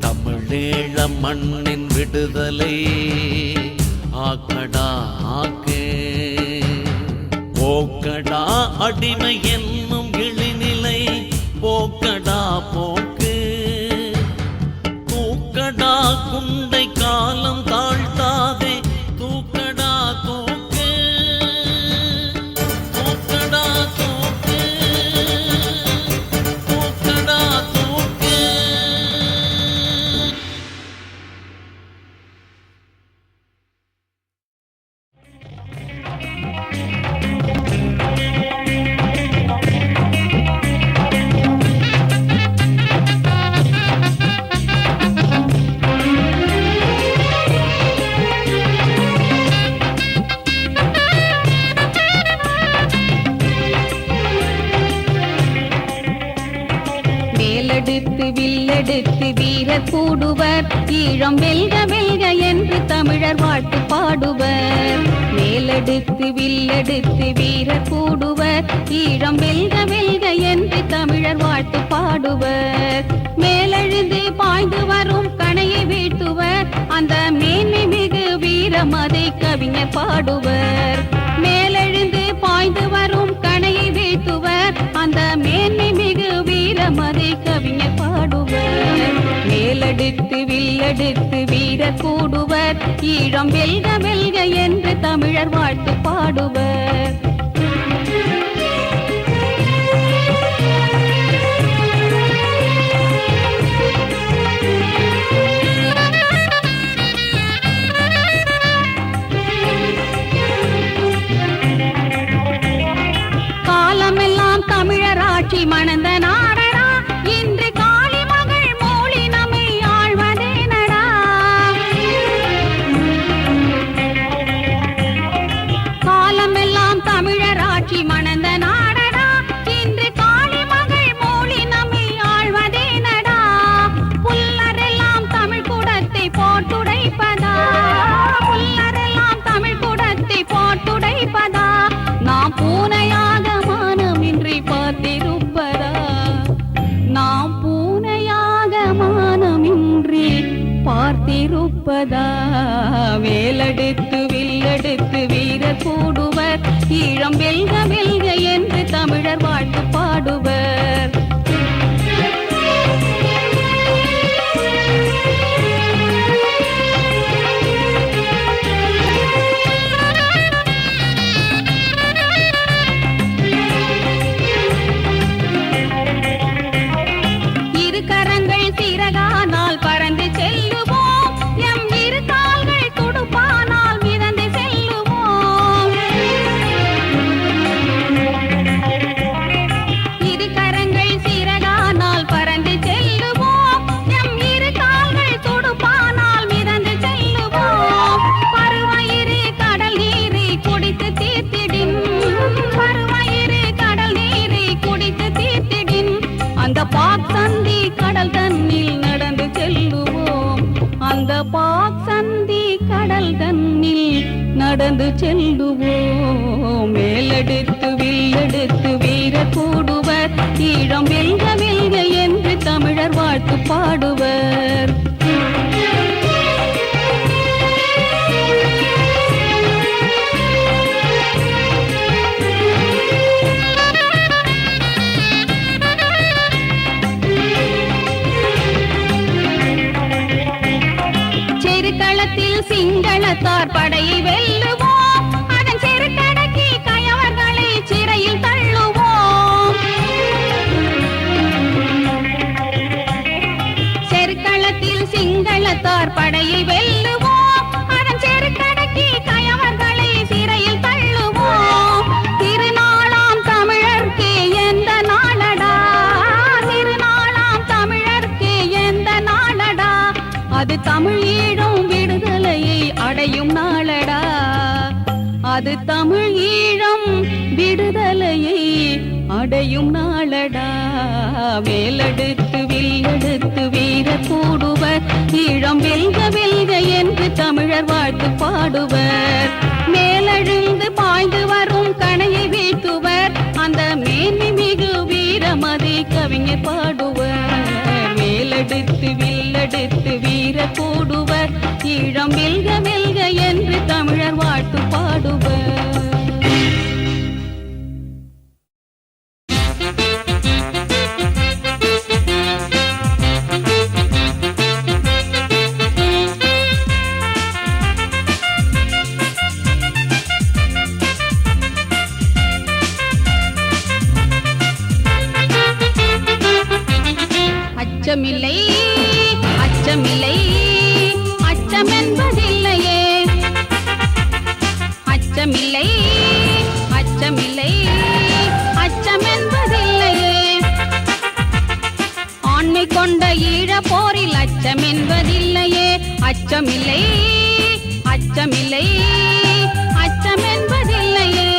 தமிழீழ மண்ணின் விடுதலை ஆக்கடா ஆக்கே. போக்கடா அடிமை என்னும் இழிநிலை போக்கடா போக்கு. தூக்கடா குண்டை காலம் தாழ்த்தாதே தூக்கடா தூக்கு. தூக்கடா தூக்கு. தூக்கடா தூக்கு. வேலெடுத்து வில்லெடுத்து வீரர் கூடுவர். ஈழம் வெல்க வெல்க என்று தமிழர் வாழ்த்து பாடுவர். வேலெடுத்து வில்லெடுத்து வீரர் கூடுவர். ஈழம் வெல்க வெல்க என்று தமிழர் வாழ்த்து பாடுவர். மேலெழுந்து பாய்ந்து வரும் கணையை வீழ்த்துவர். அந்த மேன்மை மிகு வீரம் அதை கவிஞர் பாடுவர். மேலெழுந்து பாய்ந்து வரும் கணையை வீழ்த்துவர். அந்த மேன்மை மிகு வீரம் அதை கவிஞர் பாடுவர். மேலெடுத்து வில்லெடுத்து வீரர் கூடுவர். ஈழம் வெல்க வெல்க என்று தமிழர் வாழ்த்து பாடுவர். காலமெல்லாம் தமிழர் ஆட்சி மணந்த நாடடா. இன்று காளி மகள் மோளி நம்மை ஆழ்வதேனடா. காலமெல்லாம் தமிழர் ஆட்சி மணந்த நாடடா. இன்று காளி மகள் மோளி நம்மை ஆழ்வதேனடா. புல்லரெல்லாம் தமிழ் கூடத்தை போட்டுடைப்பதா. புல்லரெல்லாம் தமிழ் கூடத்தை போட்டுடைப்பதா. நாம் பூனையாக மானமின்றி பார்த்திருப்பதா. நாம் பூனையாக மானமின்றி பார்த்திருப்பதா. வேலெடுத்து வில்லெடுத்து வீரர் கூடுவர். ஈழம் வெல்க வெல்க என்று தமிழர் வாழ்த்து பாடுவர். இரு கரங்கள் சிறகானால் பறந்து செல்லுவோம். எம் இரு கால்கள் துடுப்பானால் மிதந்து செல்லுவோம். இரு கரங்கள் சிறகானால் பறந்து செல்லுவோம். எம் இரு கால்கள் துடுப்பானால் மிதந்து செல்லுவோம். பருவயிறு கடல் நீரை குடித்து தீர்த்திடின். பருவயிறு கடல் நீரை குடித்து தீர்த்திடின். அந்த பாக் சந்தி கடல் தன்னில் நடந்து செல்லுவோம். அந்த பாக் சந்தி கடல் தன்னில் நடந்து செல்லுவோம். மேலெடுத்து வில்லெடுத்து வீரர் கூடுவர். ஈழம் வெல்க வெல்க என்று தமிழர் வாழ்த்து பாடுவர். செருக்களத்தில் சிங்களத்தார் படையை வெல்லுவோம். அதன் செருக்கடக்கி கயவர்களை சிறையில் தள்ளுவோம். செருக்களத்தில் சிங்களத்தார் படையை வெல்லுவோம். அதன் செருக்கடக்கி கயவர்களை சிறையில் தள்ளுவோம். திருநாளாம் தமிழர்க்கு எந்த நாளடா. திருநாளாம் தமிழர்க்கு எந்த நாளடா. அது தமிழ் ஈழம் விடுதலையை அடையும் நாளடா. அது தமிழ் ஈழம் விடுதலையை அடையும் நாளடா. வேலெடுத்து வில்லெடுத்து வீரர் கூடுவர். ஈழம் வெல்க வெல்க என்று தமிழர் வாழ்த்து பாடுவர். மேலெழுந்து பாய்ந்து வரும் கணையை வீழ்த்துவர். அந்த மேன்மை பாடுவர் வேலெடுத்து வில்லெடுத்து வீர கூடுவர் ஈழம் வெல்க வெல்க என்று தமிழர் வாழ்த்து பாடுவர் அச்சமில்லை அச்சமில்லை அச்சமென்பதில்லையே அச்சமில்லை அச்சமில்லை அச்சமென்பதில்லையே ஆண்மை கொண்ட ஈழ போரில் அச்சமென்பதில்லையே அச்சமில்லை அச்சமில்லை அச்சமென்பதில்லையே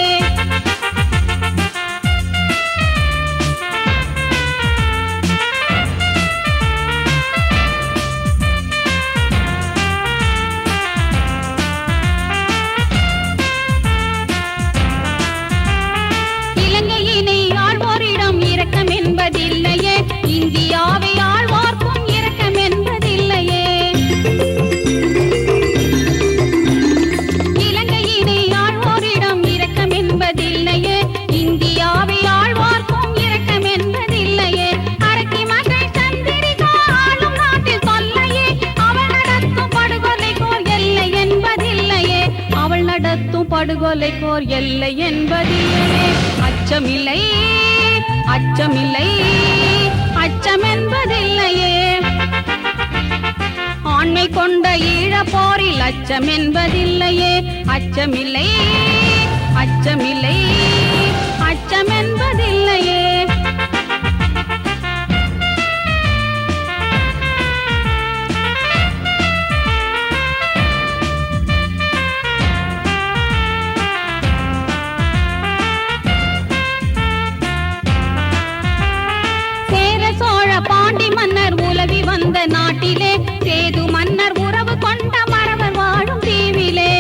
என்பதில்லையே இந்தியாவை ஆழ்வார்க்கும் இரக்கம் என்பதில்லையே இலங்கையினை ஆழ்வோரிடம் இரக்கம் என்பதில்லையே இந்தியாவை ஆழ்வார்க்கும் இரக்கம் என்பதில்லையே அரக்கி மகள் சந்திரிகா ஆளும் நாட்டில் தொல்லையே அவள் நடத்தும் படுகொலைக்கோர் எல்லை என்பதில்லையே அவள் நடத்தும் படுகொலைக்கோர் எல்லை என்பதில்லையே அச்சமில்லை அச்சமில்லை அச்சமென்பதில்லையே ஆண்மை கொண்ட ஈழ போரில் அச்சமென்பதில்லையே அச்சமில்லை அச்சமில்லை அச்சமென்பதில்லையே பாண்டி மன்னர் உலவி வந்த நாட்டிலே சேது மன்னர் உறவு கொண்ட மறவர் வாழும் தீவிலே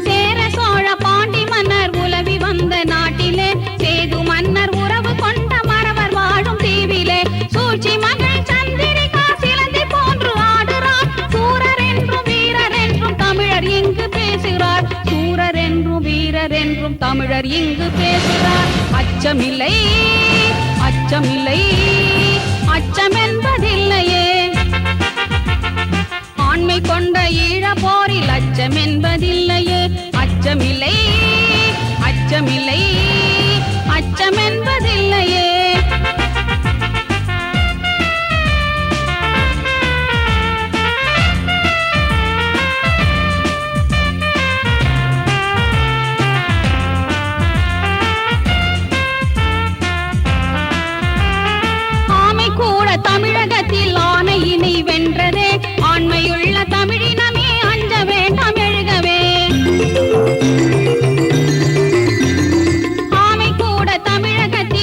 சேர சோழ பாண்டி மன்னர் உலவி வந்த நாட்டிலே சேது மன்னர் உறவு கொண்ட மறவர் வாழும் தீவிலே சூழ்ச்சி மகள் சந்திரிகா சிலந்தி போன்று ஆடுறார் சூரர் என்றும் வீரர் என்றும் தமிழர் இங்கு பேசுகிறார் சூரர் என்றும் வீரர் என்றும் தமிழர் இங்கு பேசுகிறார் அச்சமில்லை அச்சமில்லை அச்சமென்பதில்லையே ஆண்மை கொண்ட ஈழ போரில் அச்சமென்பதில்லையே அச்சமில்லை அச்சமில்லை அச்சமென்பதில்லையே தமிழகத்தில் ஆணையினை வென்றதே ஆண்மையுள்ள தமிழினமே அஞ்ச வேண்டாம் எழுகவே ஆமை கூட தமிழகத்தில்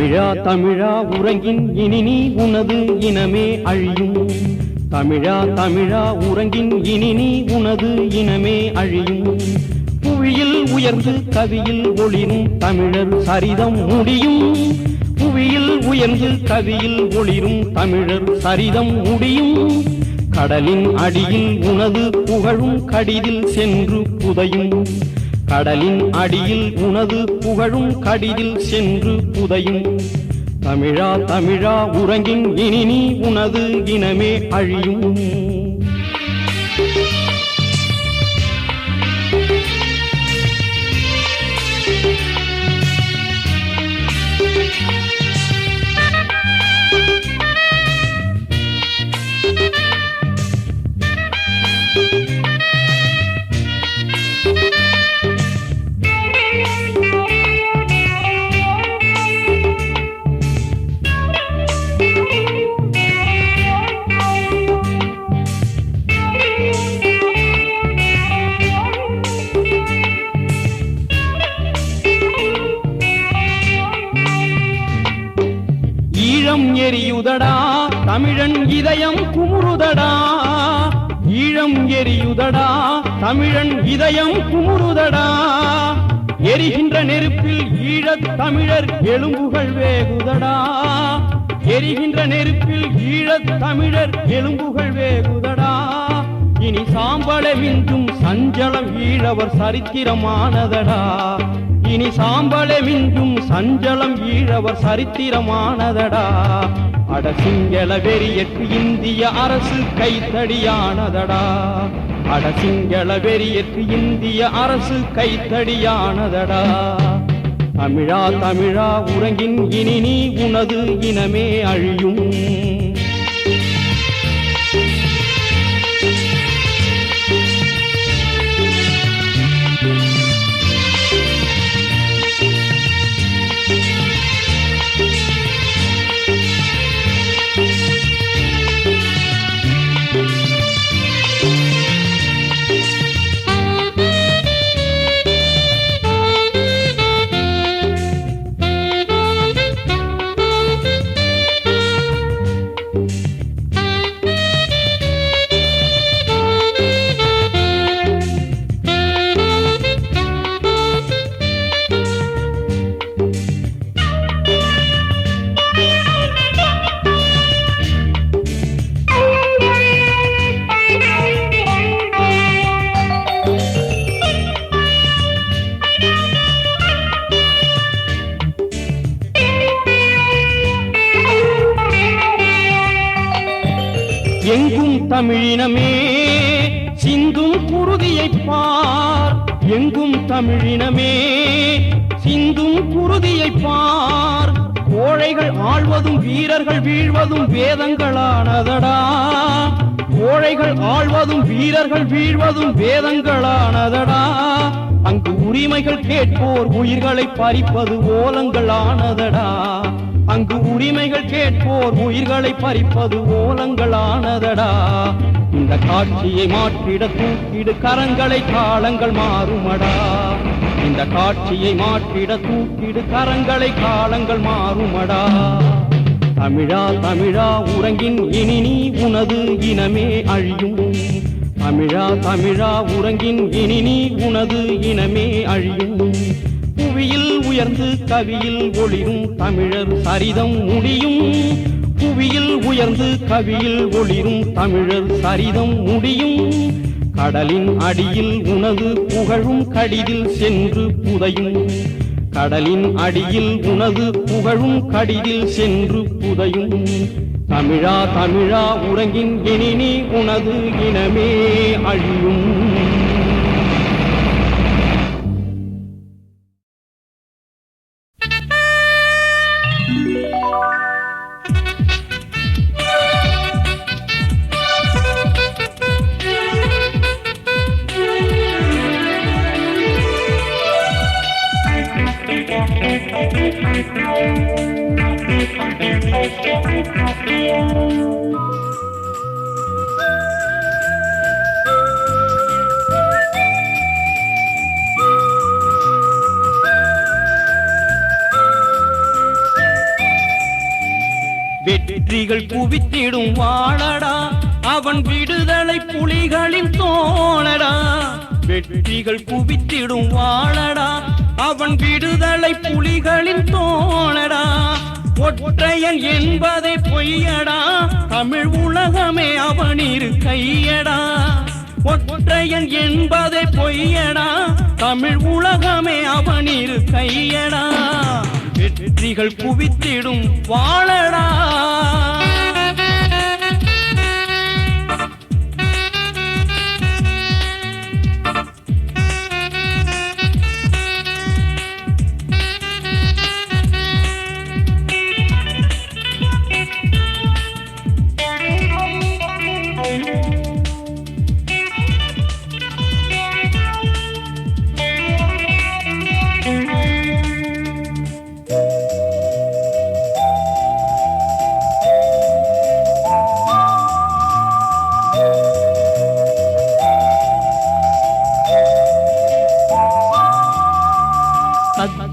தமிழா தமிழா உறங்கின் இனி நீ உனது இனமே அழியும். தமிழா தமிழா உறங்கின் இனி நீ உனது இனமே அழியும். புவியில் உயர்ந்து கவியில் ஒளிரும் தமிழர் சரிதம் முடியும். புவியில் உயர்ந்து கவியில் ஒளிரும் தமிழர் சரிதம் முடியும். கடலின் அடியில் உனது புகழும் கடிதில் சென்று புதையும். கடலின் அடியில் உனது புகழும் கடிதில் சென்று புதையும். தமிழா தமிழா உறங்கின் இனி நீ உனது இனமே அழியும். ஈழம் எரியுதடா தமிழன் இதயம் குமுறுதடா. ஈழம் எரியுதடா தமிழன் இதயம் குமுறுதடா. எரிகின்ற நெருப்பில் ஈழத் தமிழர் எலும்புகள் வேகுதடா. எரிகின்ற நெருப்பில் ஈழத் தமிழர் எலும்புகள் வேகுதடா. இனி சாம்பலை மிஞ்சும் சஞ்சலம் ஈழவர் சரித்திரமானதடா. இனி சாம்பலை மிஞ்சும் சஞ்சலம் ஈழவர் சரித்திரமானதடா. அட சிங்கள வெறியற்கு இந்திய அரசு கைத்தடியானதடா. அட சிங்கள வெறியற்கு இந்திய அரசு கைத்தடியானதடா. தமிழா தமிழா உறங்கின் இனி நீ உனது இனமே அழியும். எங்கும் தமிழினமே சிந்தும் குருதியைப் பார். எங்கும் தமிழினமே சிந்தும் குருதியைப் பார். கோழைகள் ஆள்வதும் வீரர்கள் வீழ்வதும் வேதங்களானதடா. கோழைகள் ஆள்வதும் வீரர்கள் வீழ்வதும் வேதங்களானதடா. அங்கு உரிமைகள் கேட்போர் உயிர்களை பறிப்பது ஓலங்களானதடா. அங்கு உரிமைகள் கேட்போர் உயிர்களை பறிப்பது ஓலங்களானதடா. இந்த காட்சியை மாற்றிட தூக்கிடு கரங்களை காலங்கள் மாறுமடா. இந்த காட்சியை மாற்றிட தூக்கிடு கரங்களை காலங்கள் மாறுமடா. தமிழா தமிழா உறங்கின் இனி நீ உனது இனமே அழியும். தமிழா தமிழா உறங்கின் இனி நீ உனது இனமே அழியும். புவியில் உயர்ந்து கவியில் ஒளிரும் தமிழர் சரிதம் முடியும். புவியில் உயர்ந்து கவியில் ஒளிரும் தமிழர் சரிதம் முடியும். கடலின் அடியில் உனது புகழும் கடிதில் சென்று புதையும். கடலின் அடியில் உனது புகழும் கடிதில் சென்று புதையும். தமிழா தமிழா உறங்கின் இனி நீ உனது இனமே அழியும். குவித்திடும் வாழடா அவன் விடுதலை புலிகளின் தோழடா வெற்றிகள் குவித்திடும் வாழடா அவன் விடுதலை புலிகளின் தோழடா ஒற்றையன் என்பதை பொய்யடா தமிழ் உலகமே அவனிரு கையடா ஒற்றையன் என்பதை பொய்யடா தமிழ் உலகமே அவனிரு கையடா வெற்றிகள் குவித்திடும் வாழடா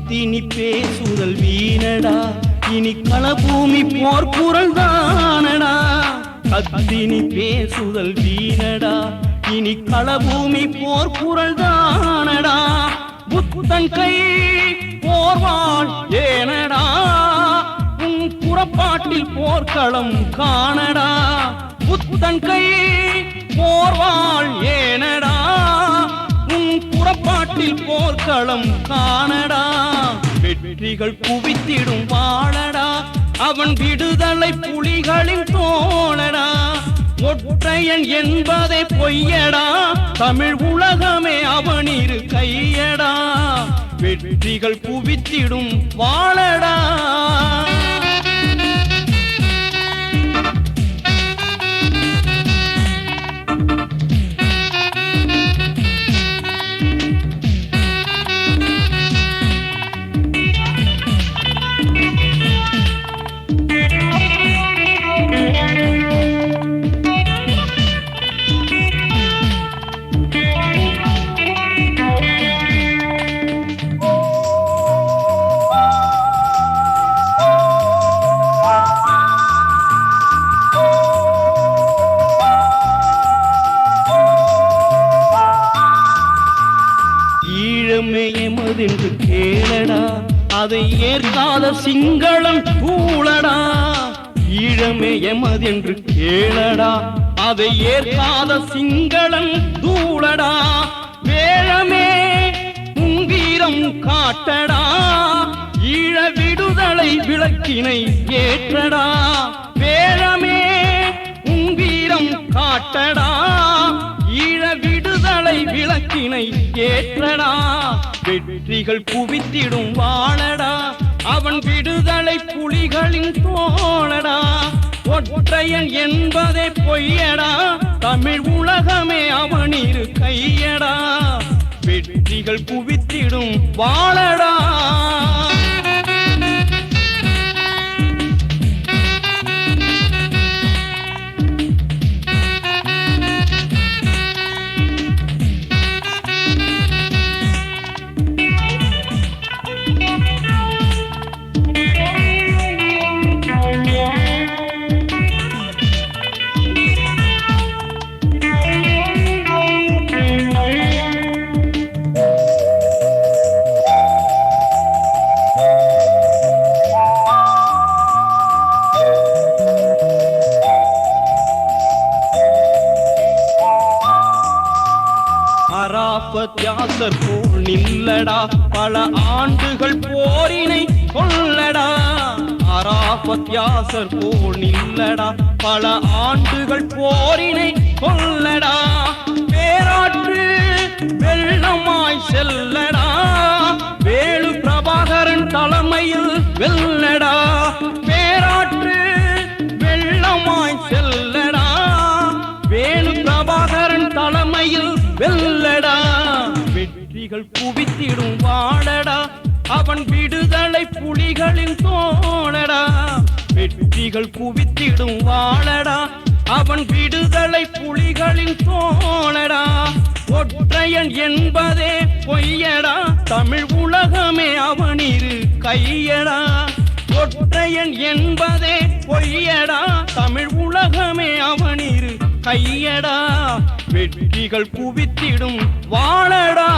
கத்தினி பேசுதல் வீணடா இனி களபூமி போர்க்குரல் தானடா கத்தினி பேசுதல் வீணடா இனி களபூமி போர்க்குரல் தானடா புத்தன் கை போர்வாள் ஏனடா உன் புறப்பாட்டில் போர்க்களம் காணடா புத்தன் கை போர்வாள் ஏனடா புறப்பாட்டில் போர்க்களம் காணடா வெற்றிகள் குவித்திடும் வாழடா அவன் விடுதலை புலிகளின் தோழடா ஒற்றையன் என்பதை பொய்யடா தமிழ் உலகமே அவனிரு கையடா வெற்றிகள் குவித்திடும் வாழடா எமதென்று கேளடா அதை ஏற்காத சிங்களம் கூளடா ஈழமே எமதென்று கேளடா அதை ஏற்காத சிங்களம் தூளடா வேழமே உங்கீரம் காட்டடா ஈழ விடுதலை விளக்கினை ஏற்றடா வேழமே உங்கீரம் காட்டடா ஈழ விடுதலை விளக்கினை ஏற்றடா வெற்றிகள் குவித்திடும் வாழடா அவன் விடுதலை புலிகளின் தோழடா ஒற்றையன் என்பதை பொய்யடா தமிழ் உலகமே அவனிரு கையடா வெற்றிகள் குவித்திடும் வாழடா தியாசர் போல் நில்லடா பல ஆண்டுகள் போரினை கொல்லடா அராபத்யாசர் போல் நில்லடா பல ஆண்டுகள் போரினை கொல்லடா பேராற்று வெள்ளமாய் செல்லடா வேலு பிரபாகரன் தலைமையில் வெல்லடா பேராற்று வெள்ளமாய் செல்லடா வேலு பிரபாகரன் தலைமையில் வெல்லடா வெற்றிகள் குவித்திடும் வாழடா அவன் விடுதலை புலிகளின் தோழடா வெற்றிகள் குவித்திடும் வாழடா அவன் விடுதலை புலிகளின் தோழடா ஒற்றையன் என்பதே பொய்யடா தமிழ் உலகமே அவனிரு கையடா ஒற்றையன் என்பதே பொய்யடா தமிழ் உலகமே அவனிரு கையடா வெற்றிகள் குவித்திடும் வாழடா